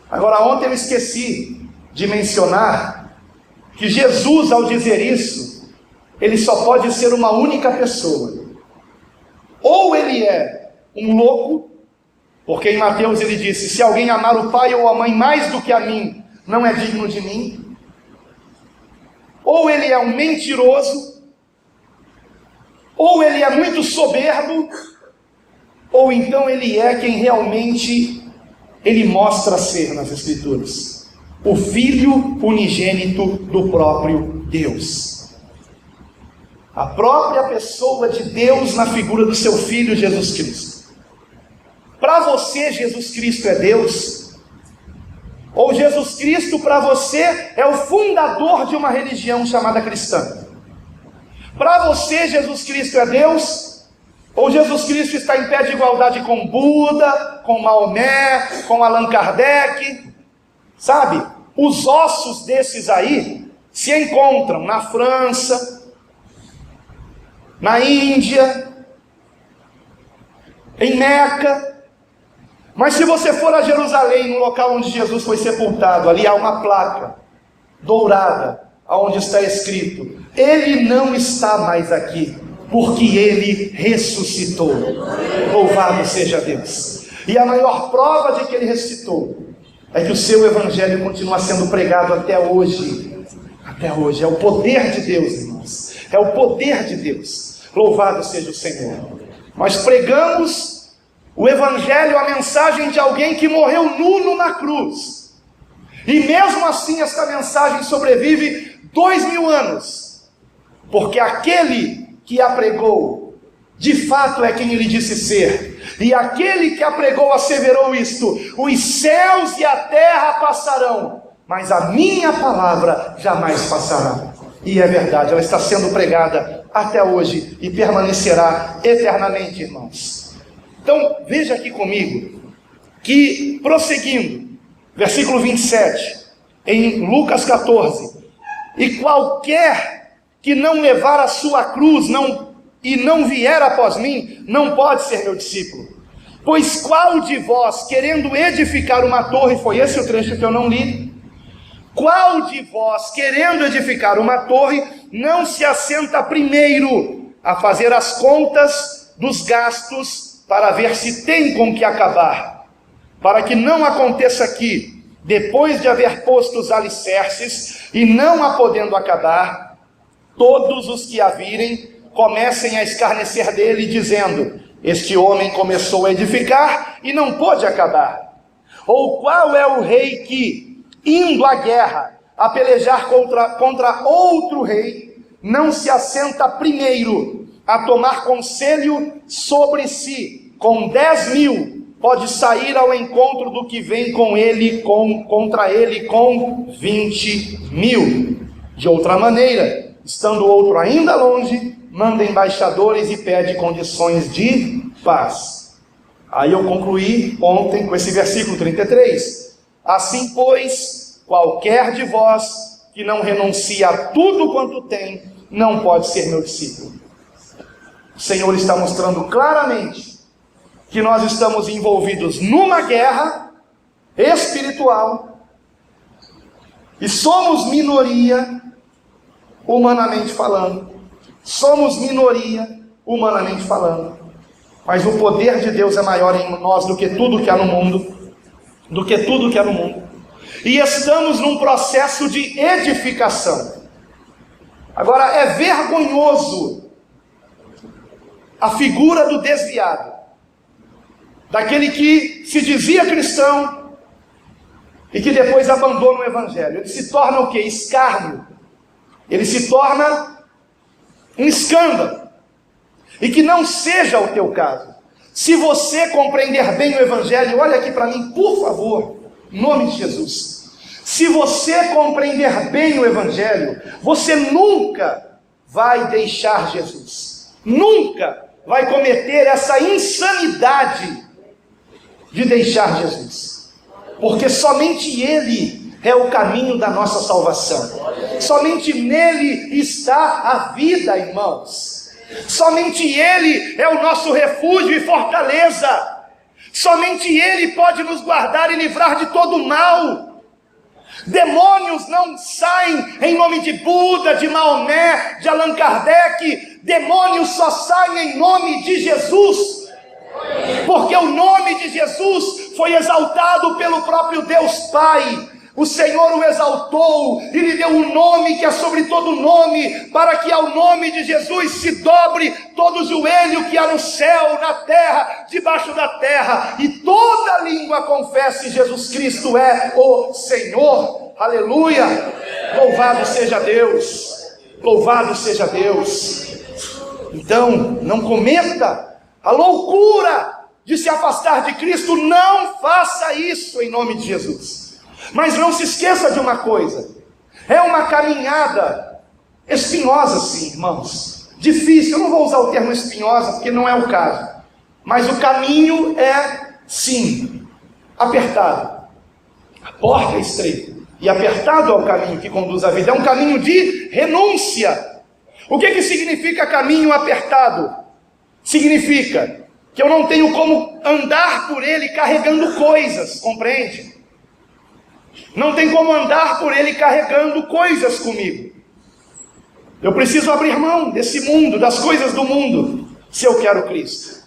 Agora, ontem eu esqueci de mencionar que Jesus, ao dizer isso, ele só pode ser uma única pessoa. Ou ele é um louco, porque em Mateus ele disse: se alguém amar o pai ou a mãe mais do que a mim, não é digno de mim. Ou ele é um mentiroso, ou ele é muito soberbo, ou então ele é quem realmente ele mostra ser nas Escrituras: o Filho unigênito do próprio Deus. A própria pessoa de Deus na figura do seu Filho Jesus Cristo. Para você, Jesus Cristo é Deus? Ou Jesus Cristo para você é o fundador de uma religião chamada cristã? Para você, Jesus Cristo é Deus? Ou Jesus Cristo está em pé de igualdade com Buda, com Maomé, com Allan Kardec? Sabe, os ossos desses aí se encontram na França, na Índia, em Meca. Mas se você for a Jerusalém, no local onde Jesus foi sepultado, ali há uma placa dourada, onde está escrito: ele não está mais aqui, porque ele ressuscitou. Louvado seja Deus. E a maior prova de que ele ressuscitou é que o seu evangelho continua sendo pregado até hoje. Até hoje. É o poder de Deus, irmãos. É o poder de Deus. Louvado seja o Senhor. Nós pregamos o evangelho, a mensagem de alguém que morreu nu na cruz. E mesmo assim esta mensagem sobrevive 2000 anos, porque aquele que a pregou, de fato é quem ele disse ser, e aquele que a pregou asseverou isto: os céus e a terra passarão, mas a minha palavra jamais passará. E é verdade, ela está sendo pregada até hoje e permanecerá eternamente, irmãos. Então veja aqui comigo, que prosseguindo, versículo 27, em Lucas 14: e qualquer que não levar a sua cruz e não vier após mim, não pode ser meu discípulo. Pois qual de vós, querendo edificar uma torre, foi esse o trecho que eu não li, qual de vós, querendo edificar uma torre, não se assenta primeiro a fazer as contas dos gastos, para ver se tem com que acabar, para que não aconteça que, depois de haver posto os alicerces, e não a podendo acabar, todos os que a virem comecem a escarnecer dele, dizendo: este homem começou a edificar e não pôde acabar. Ou qual é o rei que, indo à guerra, a pelejar contra outro rei, não se assenta primeiro a tomar conselho sobre si? Com 10.000 pode sair ao encontro do que vem contra ele com 20.000. De outra maneira, estando outro ainda longe, manda embaixadores e pede condições de paz. Aí eu concluí ontem com esse versículo 33. Assim, pois, qualquer de vós que não renuncia a tudo quanto tem, não pode ser meu discípulo. O Senhor está mostrando claramente que nós estamos envolvidos numa guerra espiritual e somos minoria, humanamente falando. Somos minoria, humanamente falando, mas o poder de Deus é maior em nós do que tudo que há no mundo, e estamos num processo de edificação. Agora, é vergonhoso a figura do desviado, daquele que se dizia cristão e que depois abandona o evangelho. Ele se torna o quê? Escárnio. Ele se torna um escândalo. E que não seja o teu caso. Se você compreender bem o evangelho, olha aqui para mim, por favor, em nome de Jesus. Se você compreender bem o evangelho, você nunca vai deixar Jesus. Nunca vai cometer essa insanidade de deixar Jesus. Porque somente Ele é o caminho da nossa salvação. Somente nele está a vida, irmãos. Somente Ele é o nosso refúgio e fortaleza. Somente Ele pode nos guardar e livrar de todo o mal. Demônios não saem em nome de Buda, de Maomé, de Allan Kardec. Demônios só saem em nome de Jesus. Porque o nome de Jesus foi exaltado pelo próprio Deus Pai. O Senhor o exaltou e lhe deu um nome que é sobre todo nome, para que ao nome de Jesus se dobre todo o joelho que há no céu, na terra, debaixo da terra, e toda língua confesse: Jesus Cristo é o Senhor. Aleluia! Louvado seja Deus! Louvado seja Deus! Então, não cometa a loucura de se afastar de Cristo. Não faça isso em nome de Jesus. Mas não se esqueça de uma coisa: é uma caminhada espinhosa, sim, irmãos. Difícil, eu não vou usar o termo espinhosa, porque não é o caso. Mas o caminho é, sim, apertado. A porta é estreita, e apertado é o caminho que conduz à vida. É um caminho de renúncia. O que significa caminho apertado? Significa que eu não tenho como andar por ele carregando coisas, compreende? Não tem como andar por ele carregando coisas comigo. Eu preciso abrir mão desse mundo, das coisas do mundo, se eu quero Cristo.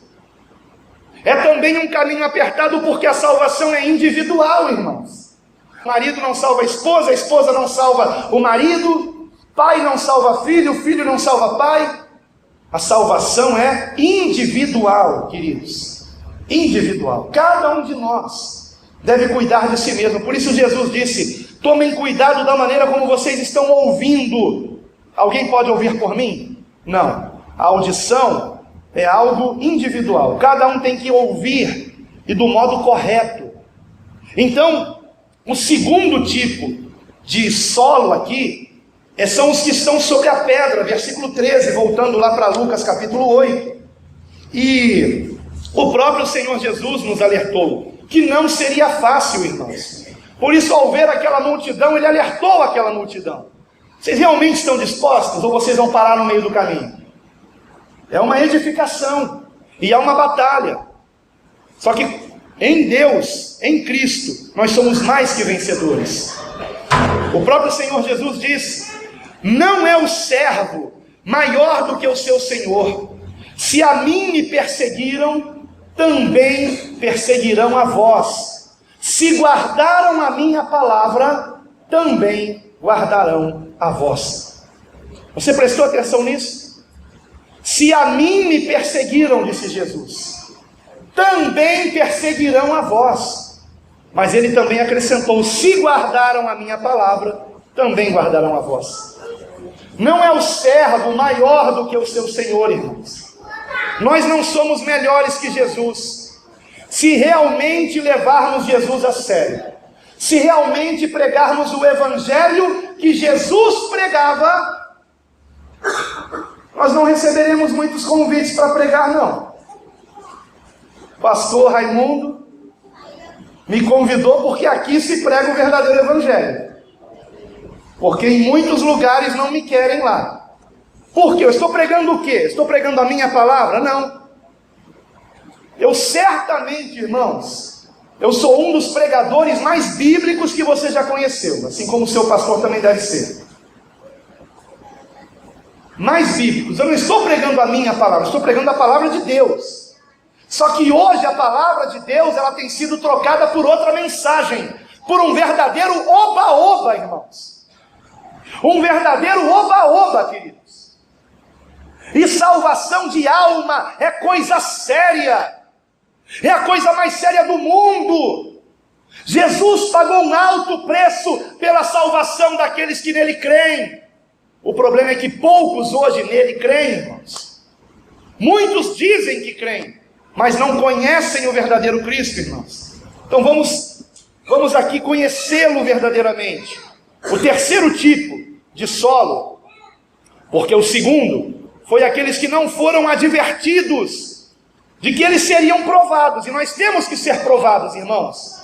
É também um caminho apertado porque a salvação é individual, irmãos. O marido não salva a esposa não salva o marido, pai não salva filho, filho não salva pai. A salvação é individual, queridos. Individual. Cada um de nós deve cuidar de si mesmo. Por isso Jesus disse: Tomem cuidado da maneira como vocês estão ouvindo. Alguém pode ouvir por mim? Não. A audição é algo individual. Cada um tem que ouvir e do modo correto. Então, o segundo tipo de solo aqui são os que estão sobre a pedra, versículo 13, voltando lá para Lucas capítulo 8. E o próprio Senhor Jesus nos alertou que não seria fácil, irmãos. Por isso, ao ver aquela multidão, ele alertou aquela multidão. Vocês realmente estão dispostos ou vocês vão parar no meio do caminho? É uma edificação e é uma batalha. Só que em Deus, em Cristo, nós somos mais que vencedores. O próprio Senhor Jesus diz: não é o servo maior do que o seu Senhor. Se a mim me perseguiram, também perseguirão a vós. Se guardaram a minha palavra, também guardarão a vossa. Você prestou atenção nisso? Se a mim me perseguiram, disse Jesus, também perseguirão a vós. Mas ele também acrescentou: se guardaram a minha palavra, também guardarão a vossa. Não é o servo maior do que o seu Senhor, irmãos. Nós não somos melhores que Jesus. Se realmente levarmos Jesus a sério, se realmente pregarmos o evangelho que Jesus pregava, nós não receberemos muitos convites para pregar, não. Pastor Raimundo me convidou porque aqui se prega o verdadeiro evangelho, porque em muitos lugares não me querem lá. Por quê? Eu estou pregando o quê? Estou pregando a minha palavra? Não. Eu certamente, irmãos, eu sou um dos pregadores mais bíblicos que você já conheceu, assim como o seu pastor também deve ser. Mais bíblicos. Eu não estou pregando a minha palavra, estou pregando a palavra de Deus. Só que hoje a palavra de Deus, ela tem sido trocada por outra mensagem, por um verdadeiro oba-oba, irmãos. Um verdadeiro oba-oba, queridos. E salvação de alma é coisa séria. É a coisa mais séria do mundo. Jesus pagou um alto preço pela salvação daqueles que nele creem. O problema é que poucos hoje nele creem, irmãos. Muitos dizem que creem, mas não conhecem o verdadeiro Cristo, irmãos. Então vamos aqui conhecê-lo verdadeiramente. O terceiro tipo de solo, porque o segundo foi aqueles que não foram advertidos de que eles seriam provados. E nós temos que ser provados, irmãos.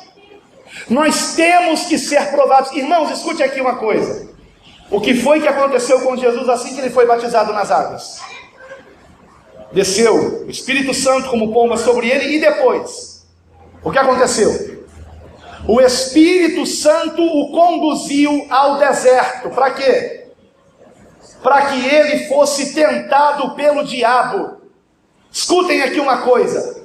Nós temos que ser provados. Irmãos, escute aqui uma coisa. O que foi que aconteceu com Jesus assim que ele foi batizado nas águas? Desceu o Espírito Santo como pomba sobre ele, e depois? O que aconteceu? O Espírito Santo o conduziu ao deserto. Para quê? Para que ele fosse tentado pelo diabo. Escutem aqui uma coisa: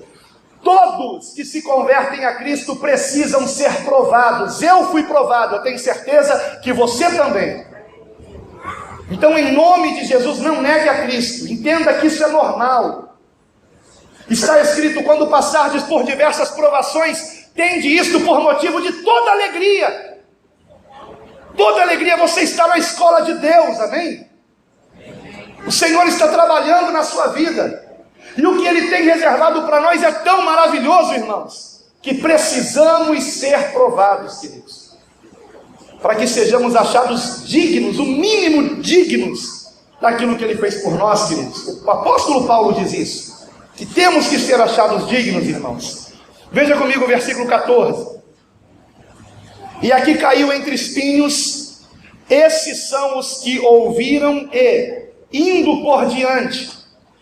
todos que se convertem a Cristo precisam ser provados. Eu fui provado, eu tenho certeza que você também. Então, em nome de Jesus, não negue a Cristo. Entenda que isso é normal. Está escrito: quando passardes por diversas provações, tende isto por motivo de toda alegria. Toda alegria. Você está na escola de Deus, amém? O Senhor está trabalhando na sua vida. E o que Ele tem reservado para nós é tão maravilhoso, irmãos, que precisamos ser provados, queridos, para que sejamos achados dignos, o mínimo dignos, daquilo que Ele fez por nós, queridos. O apóstolo Paulo diz isso, que temos que ser achados dignos, irmãos. Veja comigo o versículo 14. E aqui caiu entre espinhos, esses são os que ouviram e, indo por diante,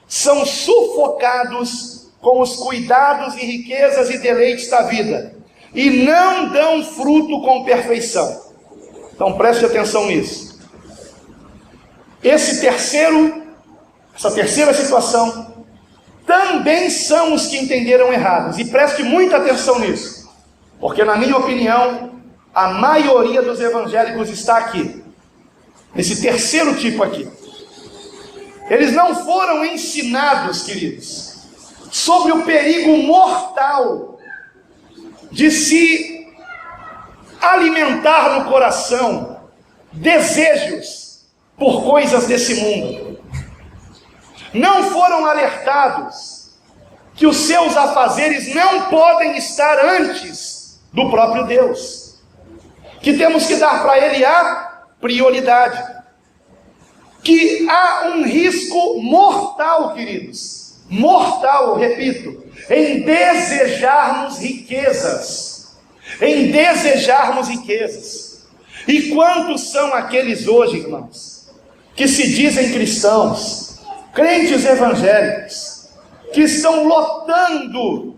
são sufocados com os cuidados e riquezas e deleites da vida, e não dão fruto com perfeição. Então preste atenção nisso. Essa terceira situação, também são os que entenderam errados. E preste muita atenção nisso, porque na minha opinião, a maioria dos evangélicos está aqui, nesse terceiro tipo aqui. Eles não foram ensinados, queridos, sobre o perigo mortal de se alimentar no coração desejos por coisas desse mundo. Não foram alertados que os seus afazeres não podem estar antes do próprio Deus, que temos que dar para Ele a prioridade, que há um risco mortal, queridos, mortal, repito, em desejarmos riquezas, E quantos são aqueles hoje, irmãos, que se dizem cristãos, crentes evangélicos, que estão lotando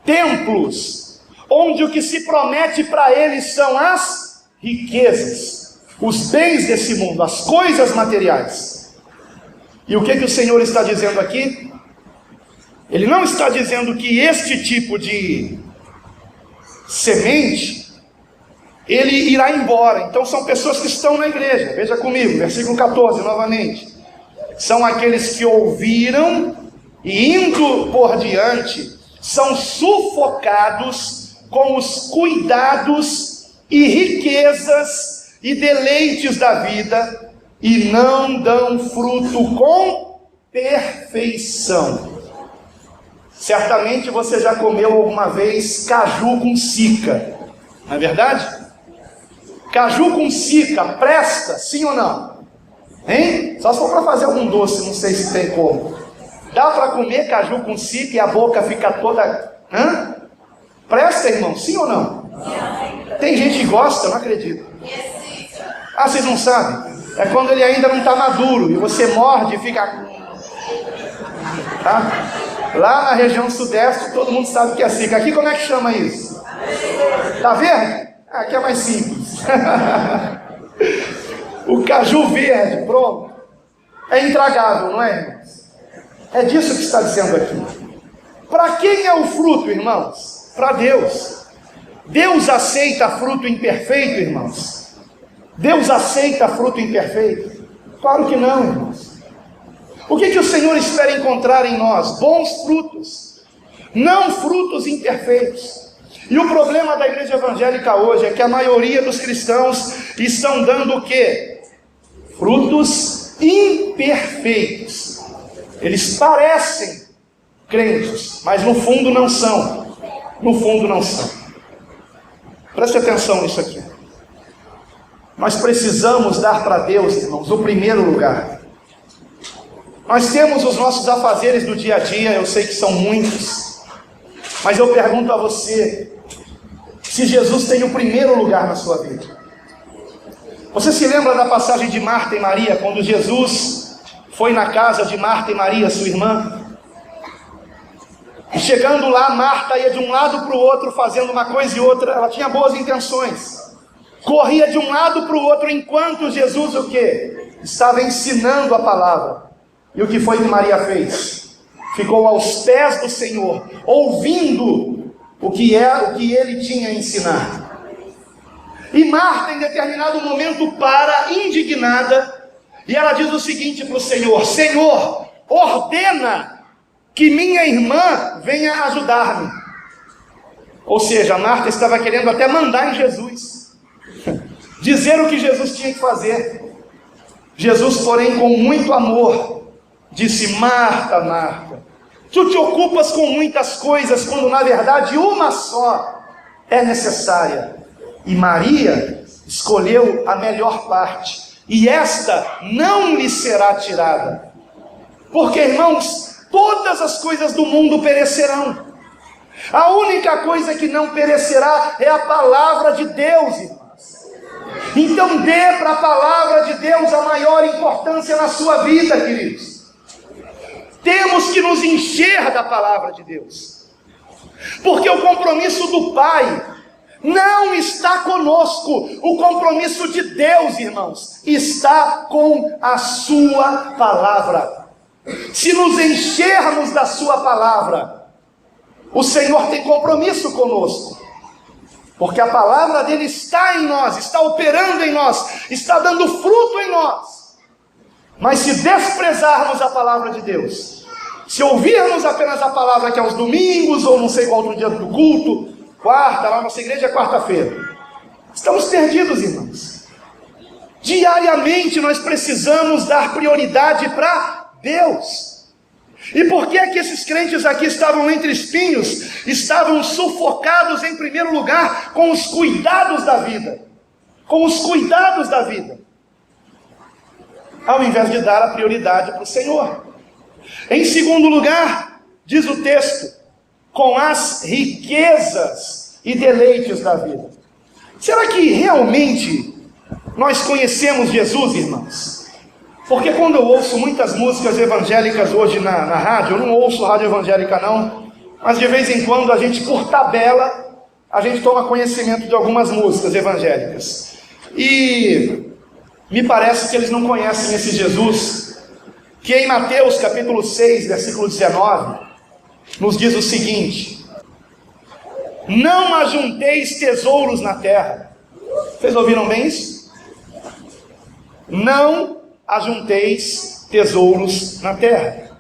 templos, onde o que se promete para eles são as riquezas, os bens desse mundo, as coisas materiais. E o que o Senhor está dizendo aqui? Ele não está dizendo que este tipo de semente, ele irá embora. Então são pessoas que estão na igreja. Veja comigo, versículo 14 novamente. São aqueles que ouviram e indo por diante, são sufocados com os cuidados e riquezas e deleites da vida, e não dão fruto com perfeição. Certamente você já comeu alguma vez caju com sica, não é verdade? Caju com sica, presta, sim ou não? Hein? Só se for para fazer algum doce, não sei se tem como. Dá para comer caju com sica e a boca fica toda... Presta, irmão, sim ou não? Tem gente que gosta, eu não acredito. Ah, vocês não sabem? É quando ele ainda não está maduro, e você morde e fica... Tá? Lá na região sudeste, todo mundo sabe o que é sica. Aqui como é que chama isso? Tá verde? Aqui é mais simples. O caju verde, pronto. É intragável, não é, irmãos? É disso que está dizendo aqui. Para quem é o fruto, irmãos? Para Deus. Deus aceita fruto imperfeito, irmãos? Deus aceita fruto imperfeito? Claro que não, irmãos. O que o Senhor espera encontrar em nós? Bons frutos, não frutos imperfeitos. E o problema da igreja evangélica hoje é que a maioria dos cristãos estão dando o quê? Frutos imperfeitos. Eles parecem crentes, mas no fundo não são. No fundo não são. Preste atenção nisso aqui. Nós precisamos dar para Deus, irmãos, o primeiro lugar. Nós temos os nossos afazeres do dia a dia, eu sei que são muitos, mas eu pergunto a você, se Jesus tem o primeiro lugar na sua vida. Você se lembra da passagem de Marta e Maria, quando Jesus foi na casa de Marta e Maria, sua irmã? E chegando lá, Marta ia de um lado para o outro, fazendo uma coisa e outra. Ela tinha boas intenções, corria de um lado para o outro, enquanto Jesus o quê? Estava ensinando a palavra. E o que foi que Maria fez? Ficou aos pés do Senhor, ouvindo o que ele tinha a ensinar. E Marta, em determinado momento, para, indignada, e ela diz o seguinte para o Senhor: Senhor, ordena que minha irmã venha ajudar-me. Ou seja, Marta estava querendo até mandar em Jesus, dizer o que Jesus tinha que fazer. Jesus, porém, com muito amor, disse: Marta, Marta, tu te ocupas com muitas coisas, quando na verdade uma só é necessária. E Maria escolheu a melhor parte, e esta não lhe será tirada. Porque, irmãos, todas as coisas do mundo perecerão. A única coisa que não perecerá é a palavra de Deus, irmãos. Então dê para a palavra de Deus a maior importância na sua vida, queridos. Temos que nos encher da palavra de Deus, porque o compromisso do Pai não está conosco. O compromisso de Deus, irmãos, está com a sua palavra. Se nos enchermos da sua palavra, o Senhor tem compromisso conosco, porque a palavra dele está em nós, está operando em nós, está dando fruto em nós. Mas se desprezarmos a palavra de Deus, se ouvirmos apenas a palavra que é aos domingos, ou não sei qual outro dia do culto, quarta, lá na nossa igreja é quarta-feira. Estamos perdidos, irmãos. Diariamente nós precisamos dar prioridade para Deus. E por que é que esses crentes aqui estavam entre espinhos? Estavam sufocados em primeiro lugar com os cuidados da vida. Com os cuidados da vida. Ao invés de dar a prioridade para o Senhor. Em segundo lugar, diz o texto, com as riquezas e deleites da vida. Será que realmente nós conhecemos Jesus, irmãos? Porque quando eu ouço muitas músicas evangélicas hoje na rádio, eu não ouço rádio evangélica não, mas de vez em quando a gente, por tabela, a gente toma conhecimento de algumas músicas evangélicas. E me parece que eles não conhecem esse Jesus, que em Mateus capítulo 6, versículo 19, nos diz o seguinte: não ajunteis tesouros na terra. Vocês ouviram bem isso? Não ajunteis tesouros na terra,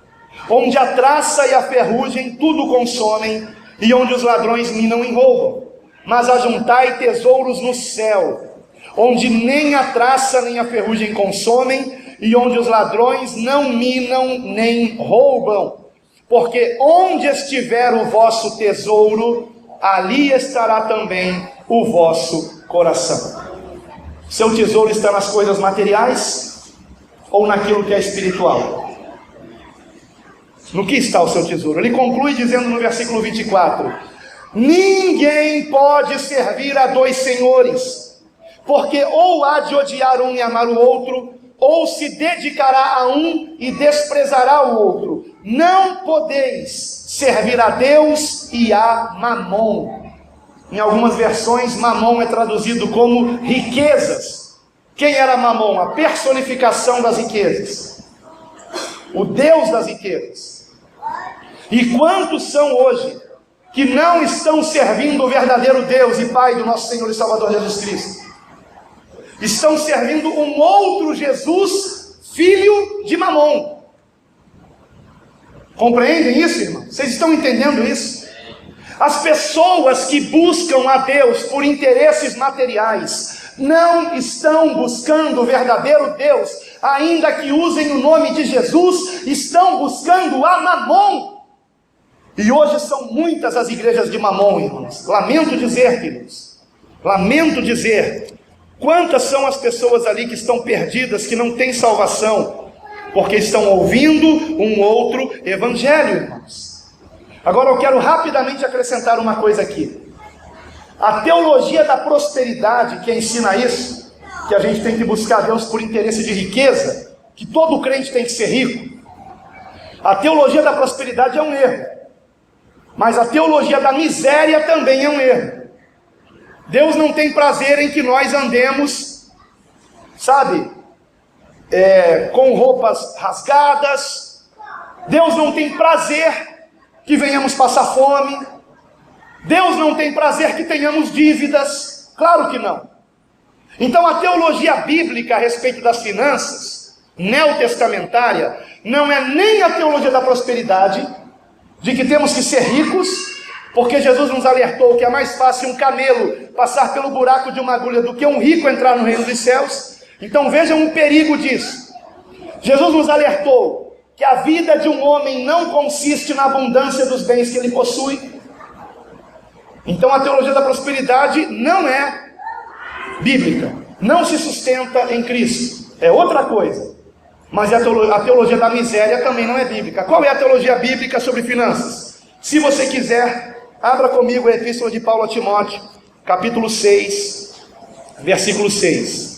onde a traça e a ferrugem tudo consomem, e onde os ladrões minam e roubam. Mas ajuntai tesouros no céu, onde nem a traça nem a ferrugem consomem, e onde os ladrões não minam nem roubam. Porque onde estiver o vosso tesouro, ali estará também o vosso coração. Seu tesouro está nas coisas materiais ou naquilo que é espiritual? No que está o seu tesouro? Ele conclui dizendo no versículo 24: ninguém pode servir a dois senhores, porque ou há de odiar um e amar o outro, ou se dedicará a um e desprezará o outro. Não podeis servir a Deus e a Mamon. Em algumas versões, Mamon é traduzido como riquezas. Quem era Mamon? A personificação das riquezas, o Deus das riquezas. E quantos são hoje que não estão servindo o verdadeiro Deus e Pai do nosso Senhor e Salvador Jesus Cristo? Estão servindo um outro Jesus, filho de Mamon. Compreendem isso, irmão? Vocês estão entendendo isso? As pessoas que buscam a Deus por interesses materiais não estão buscando o verdadeiro Deus, ainda que usem o nome de Jesus, estão buscando a Mamon. E hoje são muitas as igrejas de Mamon, irmãos. Lamento dizer, queridos, lamento dizer, quantas são as pessoas ali que estão perdidas, que não têm salvação, porque estão ouvindo um outro evangelho, irmãos. Agora eu quero rapidamente acrescentar uma coisa aqui. A teologia da prosperidade, que ensina isso, que a gente tem que buscar Deus por interesse de riqueza, que todo crente tem que ser rico. A teologia da prosperidade é um erro, mas a teologia da miséria também é um erro. Deus não tem prazer em que nós andemos, sabe, com roupas rasgadas. Deus não tem prazer que venhamos passar fome. Deus não tem prazer que tenhamos dívidas. Claro que não. Então a teologia bíblica a respeito das finanças, neotestamentária, não é nem a teologia da prosperidade, de que temos que ser ricos, porque Jesus nos alertou que é mais fácil um camelo passar pelo buraco de uma agulha do que um rico entrar no reino dos céus. Então vejam o perigo disso. Jesus nos alertou que a vida de um homem não consiste na abundância dos bens que ele possui. Então a teologia da prosperidade não é bíblica, não se sustenta em Cristo, é outra coisa. Mas a teologia da miséria também não é bíblica. Qual é a teologia bíblica sobre finanças? Se você quiser, abra comigo a Epístola de Paulo a Timóteo, capítulo 6, versículo 6.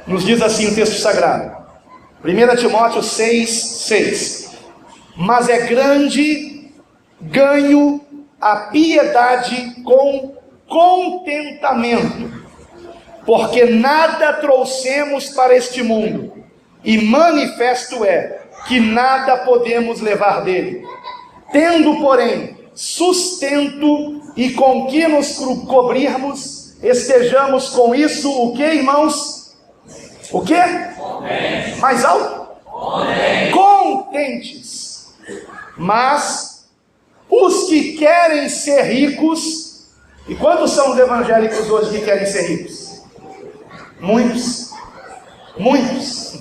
Nos diz assim o texto sagrado, 1 Timóteo 6, 6. Mas é grande ganho a piedade com contentamento, porque nada trouxemos para este mundo, e manifesto é que nada podemos levar dele. Tendo, porém, sustento e com que nos cobrirmos, estejamos com isso, o que, irmãos? O que? Contentes. Mais alto? Contentes. Mas os que querem ser ricos E quantos são os evangélicos hoje que querem ser ricos? Muitos. Muitos.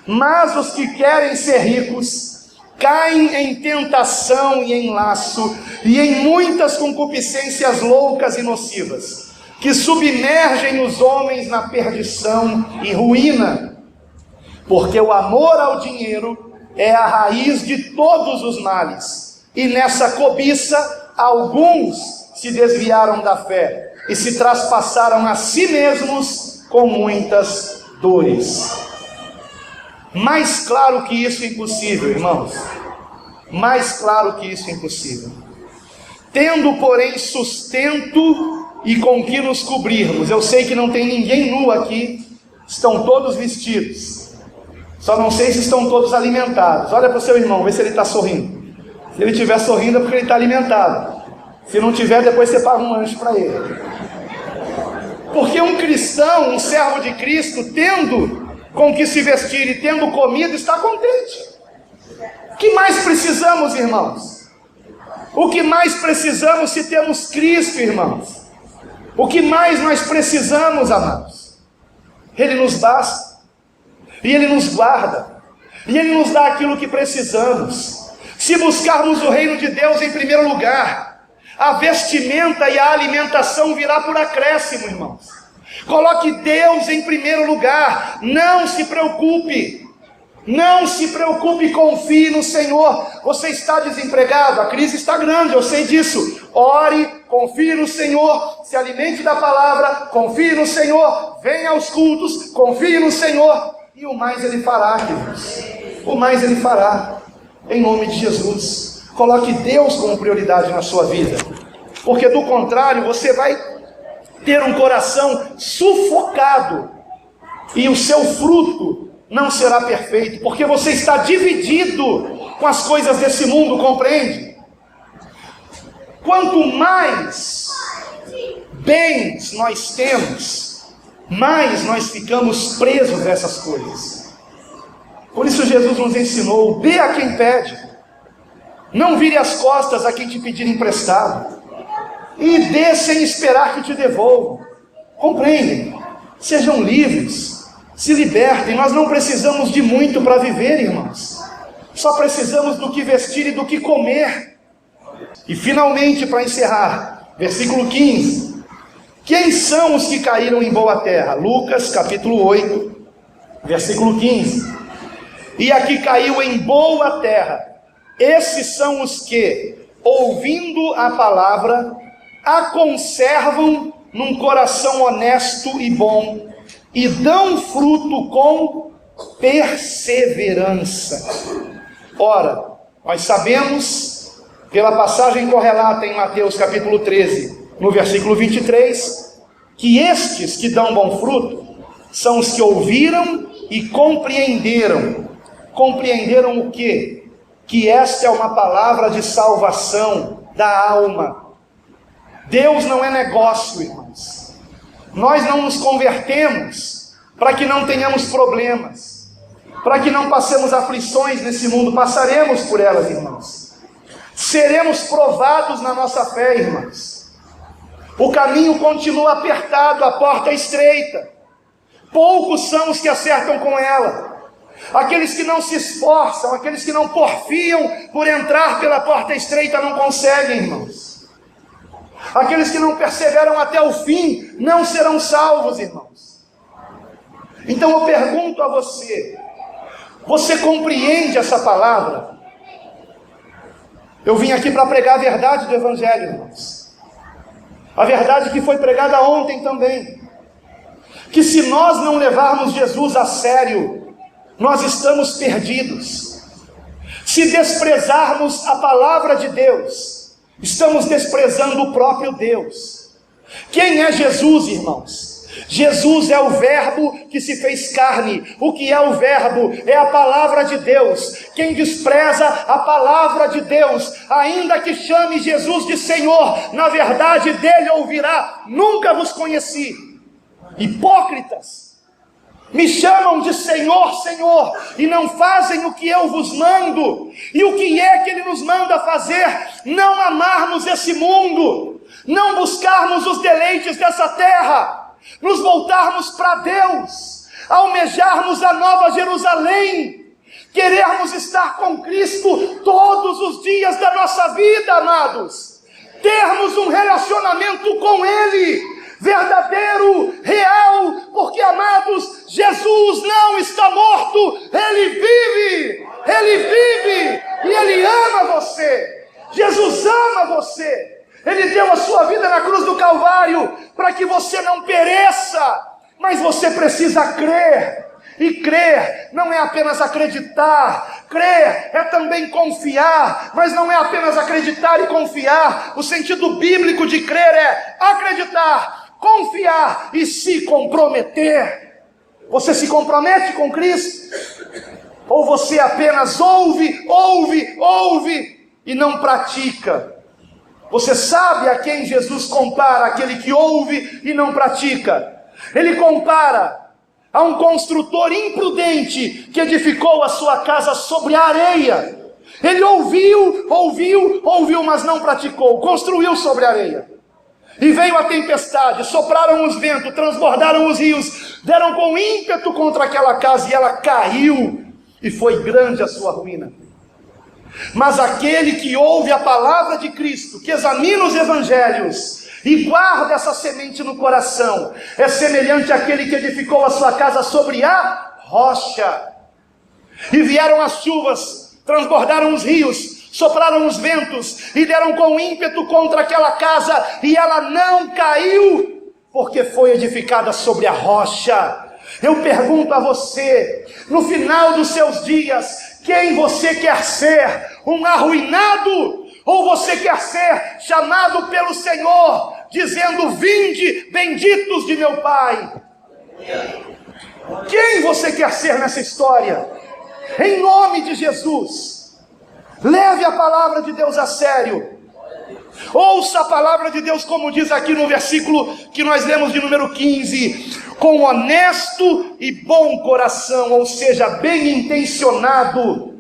Mas os que querem ser ricos caem em tentação e em laço e em muitas concupiscências loucas e nocivas, que submergem os homens na perdição e ruína. Porque o amor ao dinheiro é a raiz de todos os males, e nessa cobiça alguns se desviaram da fé e se traspassaram a si mesmos com muitas dores. Mais claro que isso é impossível, irmãos. Mais claro que isso é impossível. Tendo, porém, sustento e com que nos cobrirmos. Eu sei que não tem ninguém nu aqui, estão todos vestidos. Só não sei se estão todos alimentados. Olha para o seu irmão, vê se ele está sorrindo. Se ele estiver sorrindo é porque ele está alimentado. Se não tiver, depois você paga um lanche para ele. Porque um cristão, um servo de Cristo, tendo com que se vestir e tendo comida, está contente. O que mais precisamos, irmãos? O que mais precisamos se temos Cristo, irmãos? O que mais nós precisamos, amados? Ele nos basta, e Ele nos guarda, e Ele nos dá aquilo que precisamos. Se buscarmos o reino de Deus em primeiro lugar, a vestimenta e a alimentação virá por acréscimo, irmãos. Coloque Deus em primeiro lugar, não se preocupe. Não se preocupe, confie no Senhor. Você está desempregado, a crise está grande, eu sei disso. Ore, confie no Senhor, se alimente da palavra, confie no Senhor, venha aos cultos, confie no Senhor, e o mais Ele fará, queridos. O mais Ele fará, em nome de Jesus. Coloque Deus como prioridade na sua vida, porque do contrário, você vai ter um coração sufocado, e o seu fruto não será perfeito, porque você está dividido com as coisas desse mundo, compreende? Quanto mais bens nós temos, mais nós ficamos presos a essas coisas. Por isso Jesus nos ensinou: dê a quem pede, não vire as costas a quem te pedir emprestado, e dê sem esperar que te devolvam. Compreendem? Sejam livres, se libertem. Nós não precisamos de muito para viver, irmãos. Só precisamos do que vestir e do que comer. E finalmente, para encerrar, versículo 15. Quem são os que caíram em boa terra? Lucas capítulo 8, versículo 15. E aqui caiu em boa terra. Esses são os que, ouvindo a palavra, a conservam num coração honesto e bom, e dão fruto com perseverança. Ora, nós sabemos, pela passagem correlata em Mateus capítulo 13, no versículo 23, que estes que dão bom fruto, são os que ouviram e compreenderam. Compreenderam o quê? Que esta é uma palavra de salvação da alma. Deus não é negócio, irmãos. Nós não nos convertemos para que não tenhamos problemas, para que não passemos aflições nesse mundo. Passaremos por elas, irmãos. Seremos provados na nossa fé, irmãos. O caminho continua apertado, a porta é estreita. Poucos são os que acertam com ela. Aqueles que não se esforçam, aqueles que não porfiam por entrar pela porta estreita não conseguem, irmãos. Aqueles que não perseveram até o fim não serão salvos, irmãos. Então eu pergunto a você: você compreende essa palavra? Eu vim aqui para pregar a verdade do Evangelho, irmãos. A verdade que foi pregada ontem também. Que se nós não levarmos Jesus a sério, nós estamos perdidos. Se desprezarmos a palavra de Deus, estamos desprezando o próprio Deus. Quem é Jesus, irmãos? Jesus é o verbo que se fez carne. O que é o verbo? É a palavra de Deus. Quem despreza a palavra de Deus, ainda que chame Jesus de Senhor, na verdade dele ouvirá: nunca vos conheci. Hipócritas, me chamam de Senhor, Senhor, e não fazem o que eu vos mando. E o que é que Ele nos manda fazer? Não amarmos esse mundo, não buscarmos os deleites dessa terra, nos voltarmos para Deus, almejarmos a nova Jerusalém, querermos estar com Cristo todos os dias da nossa vida, amados, termos um relacionamento com Ele, verdadeiro, real, porque, amados, Jesus não está morto, Ele vive, e Ele ama você. Jesus ama você. Ele deu a sua vida na cruz do Calvário para que você não pereça, mas você precisa crer. E crer não é apenas acreditar, crer é também confiar, mas não é apenas acreditar e confiar. O sentido bíblico de crer é acreditar, confiar e se comprometer. Você se compromete com Cristo? Ou você apenas ouve e não pratica? Você sabe a quem Jesus compara aquele que ouve e não pratica? Ele compara a um construtor imprudente que edificou a sua casa sobre a areia. Ele ouviu, mas não praticou, construiu sobre a areia. E veio a tempestade, sopraram os ventos, transbordaram os rios, deram com ímpeto contra aquela casa e ela caiu, e foi grande a sua ruína. Mas aquele que ouve a palavra de Cristo, que examina os evangelhos e guarda essa semente no coração, é semelhante àquele que edificou a sua casa sobre a rocha. E vieram as chuvas, transbordaram os rios, sopraram os ventos e deram com ímpeto contra aquela casa, e ela não caiu, porque foi edificada sobre a rocha. Eu pergunto a você, no final dos seus dias, quem você quer ser? Um arruinado? Ou você quer ser chamado pelo Senhor, dizendo: vinde, benditos de meu Pai? Quem você quer ser nessa história? Em nome de Jesus, leve a palavra de Deus a sério. Ouça a palavra de Deus, como diz aqui no versículo que nós lemos de número 15, com honesto e bom coração, ou seja, bem intencionado,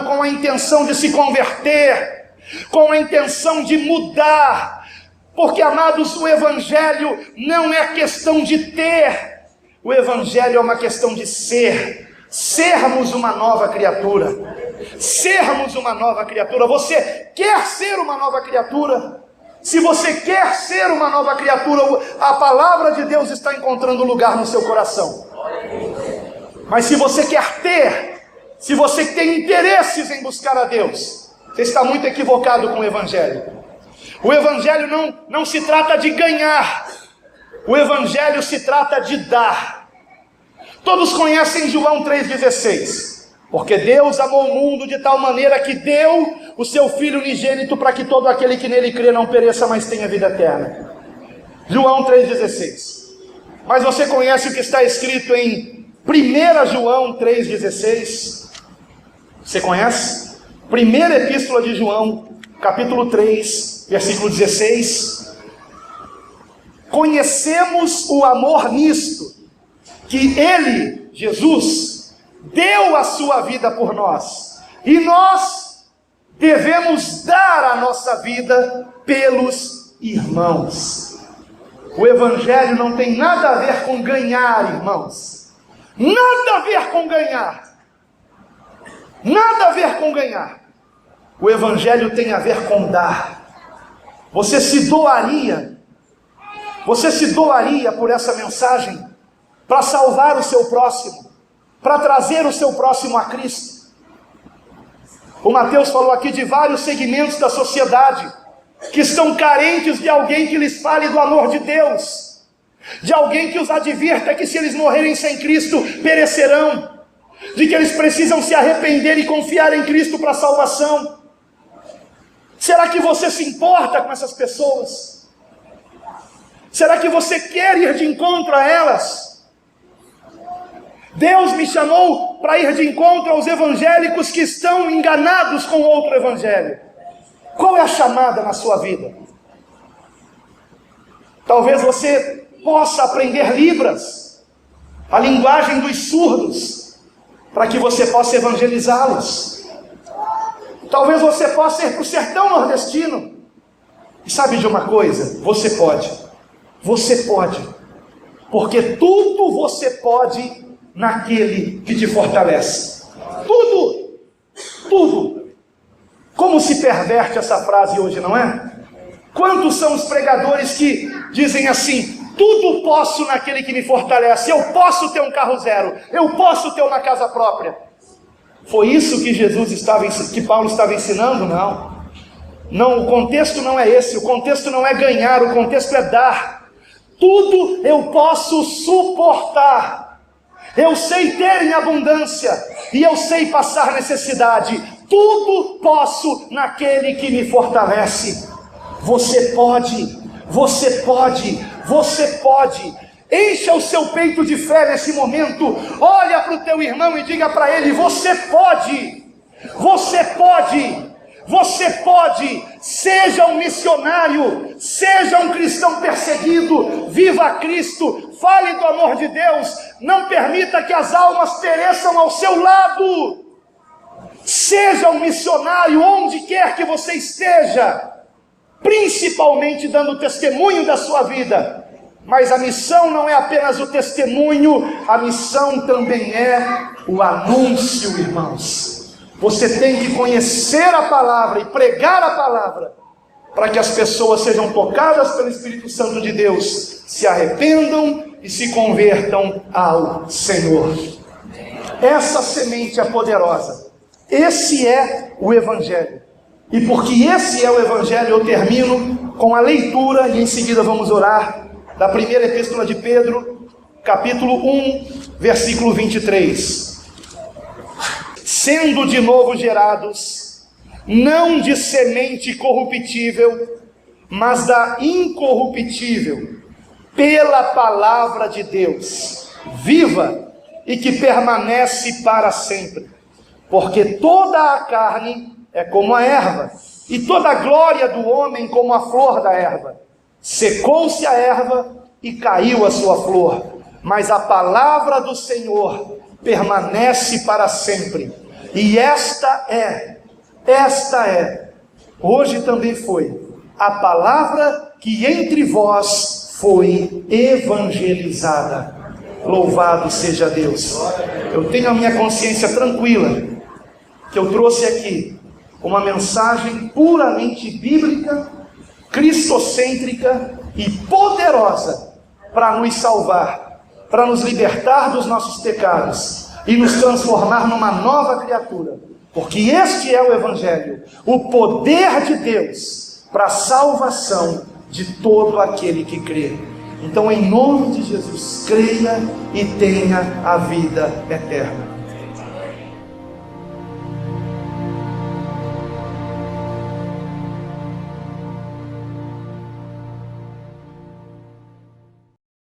com a intenção de se converter, com a intenção de mudar, porque, amados, o Evangelho não é questão de ter, o Evangelho é uma questão de sermos uma nova criatura. Sermos uma nova criatura. Você quer ser uma nova criatura? Se você quer ser uma nova criatura, a palavra de Deus está encontrando lugar no seu coração. Mas se você quer ter, se você tem interesses em buscar a Deus, você está muito equivocado com o Evangelho. O Evangelho não se trata de ganhar, o Evangelho se trata de dar. Todos conhecem João 3,16. Porque Deus amou o mundo de tal maneira que deu o seu Filho unigênito, para que todo aquele que nele crê não pereça, mas tenha vida eterna. João 3,16. Mas você conhece o que está escrito em 1 João 3,16? Você conhece? Primeira epístola de João, capítulo 3, versículo 16. Conhecemos o amor nisto, que Ele, Jesus, deu a sua vida por nós, e nós devemos dar a nossa vida pelos irmãos. O Evangelho não tem nada a ver com ganhar, irmãos. Nada a ver com ganhar. Nada a ver com ganhar. O Evangelho tem a ver com dar. Você se doaria por essa mensagem, para salvar o seu próximo, para trazer o seu próximo a Cristo. O Mateus falou aqui de vários segmentos da sociedade que estão carentes de alguém que lhes fale do amor de Deus, de alguém que os advirta que se eles morrerem sem Cristo perecerão, de que eles precisam se arrepender e confiar em Cristo para a salvação. Será que você se importa com essas pessoas? Será que você quer ir de encontro a elas? Deus me chamou para ir de encontro aos evangélicos que estão enganados com outro evangelho. Qual é a chamada na sua vida? Talvez você possa aprender Libras, a linguagem dos surdos, para que você possa evangelizá-los. Talvez você possa ir para o sertão nordestino, E sabe de uma coisa? Você pode. Você pode. Porque tudo você pode naquele que te fortalece. Tudo. Tudo. Como se perverte essa frase hoje, não é? Quantos são os pregadores que dizem assim: tudo posso naquele que me fortalece. Eu posso ter um carro zero. Eu posso ter uma casa própria. Foi isso que Paulo estava ensinando? Não. Não, o contexto não é esse. O contexto não é ganhar. O contexto é dar. Tudo eu posso suportar. Eu sei ter em abundância. E eu sei passar necessidade. Tudo posso naquele que me fortalece. Você pode. Você pode. Você pode. Encha o seu peito de fé nesse momento. Olha para o teu irmão e diga para ele: você pode. Você pode. Você pode. Seja um missionário, seja um cristão perseguido, viva Cristo, fale do amor de Deus, não permita que as almas pereçam ao seu lado. Seja um missionário onde quer que você esteja, principalmente dando testemunho da sua vida. Mas a missão não é apenas o testemunho, a missão também é o anúncio, irmãos. Você tem que conhecer a palavra e pregar a palavra, para que as pessoas sejam tocadas pelo Espírito Santo de Deus, se arrependam e se convertam ao Senhor. Essa semente é poderosa. Esse é o Evangelho. E porque esse é o Evangelho, eu termino com a leitura, e em seguida vamos orar, da primeira epístola de Pedro, capítulo 1, versículo 23. Sendo de novo gerados, não de semente corruptível, mas da incorruptível, pela palavra de Deus, viva e que permanece para sempre. Porque toda a carne é como a erva, e toda a glória do homem como a flor da erva. Secou-se a erva e caiu a sua flor, mas a palavra do Senhor permanece para sempre. E esta é, hoje também foi, a palavra que entre vós foi evangelizada. Louvado seja Deus. Eu tenho a minha consciência tranquila, que eu trouxe aqui uma mensagem puramente bíblica, cristocêntrica e poderosa para nos salvar, para nos libertar dos nossos pecados e nos transformar numa nova criatura, porque este é o Evangelho, o poder de Deus para a salvação de todo aquele que crê. Então, em nome de Jesus, creia e tenha a vida eterna.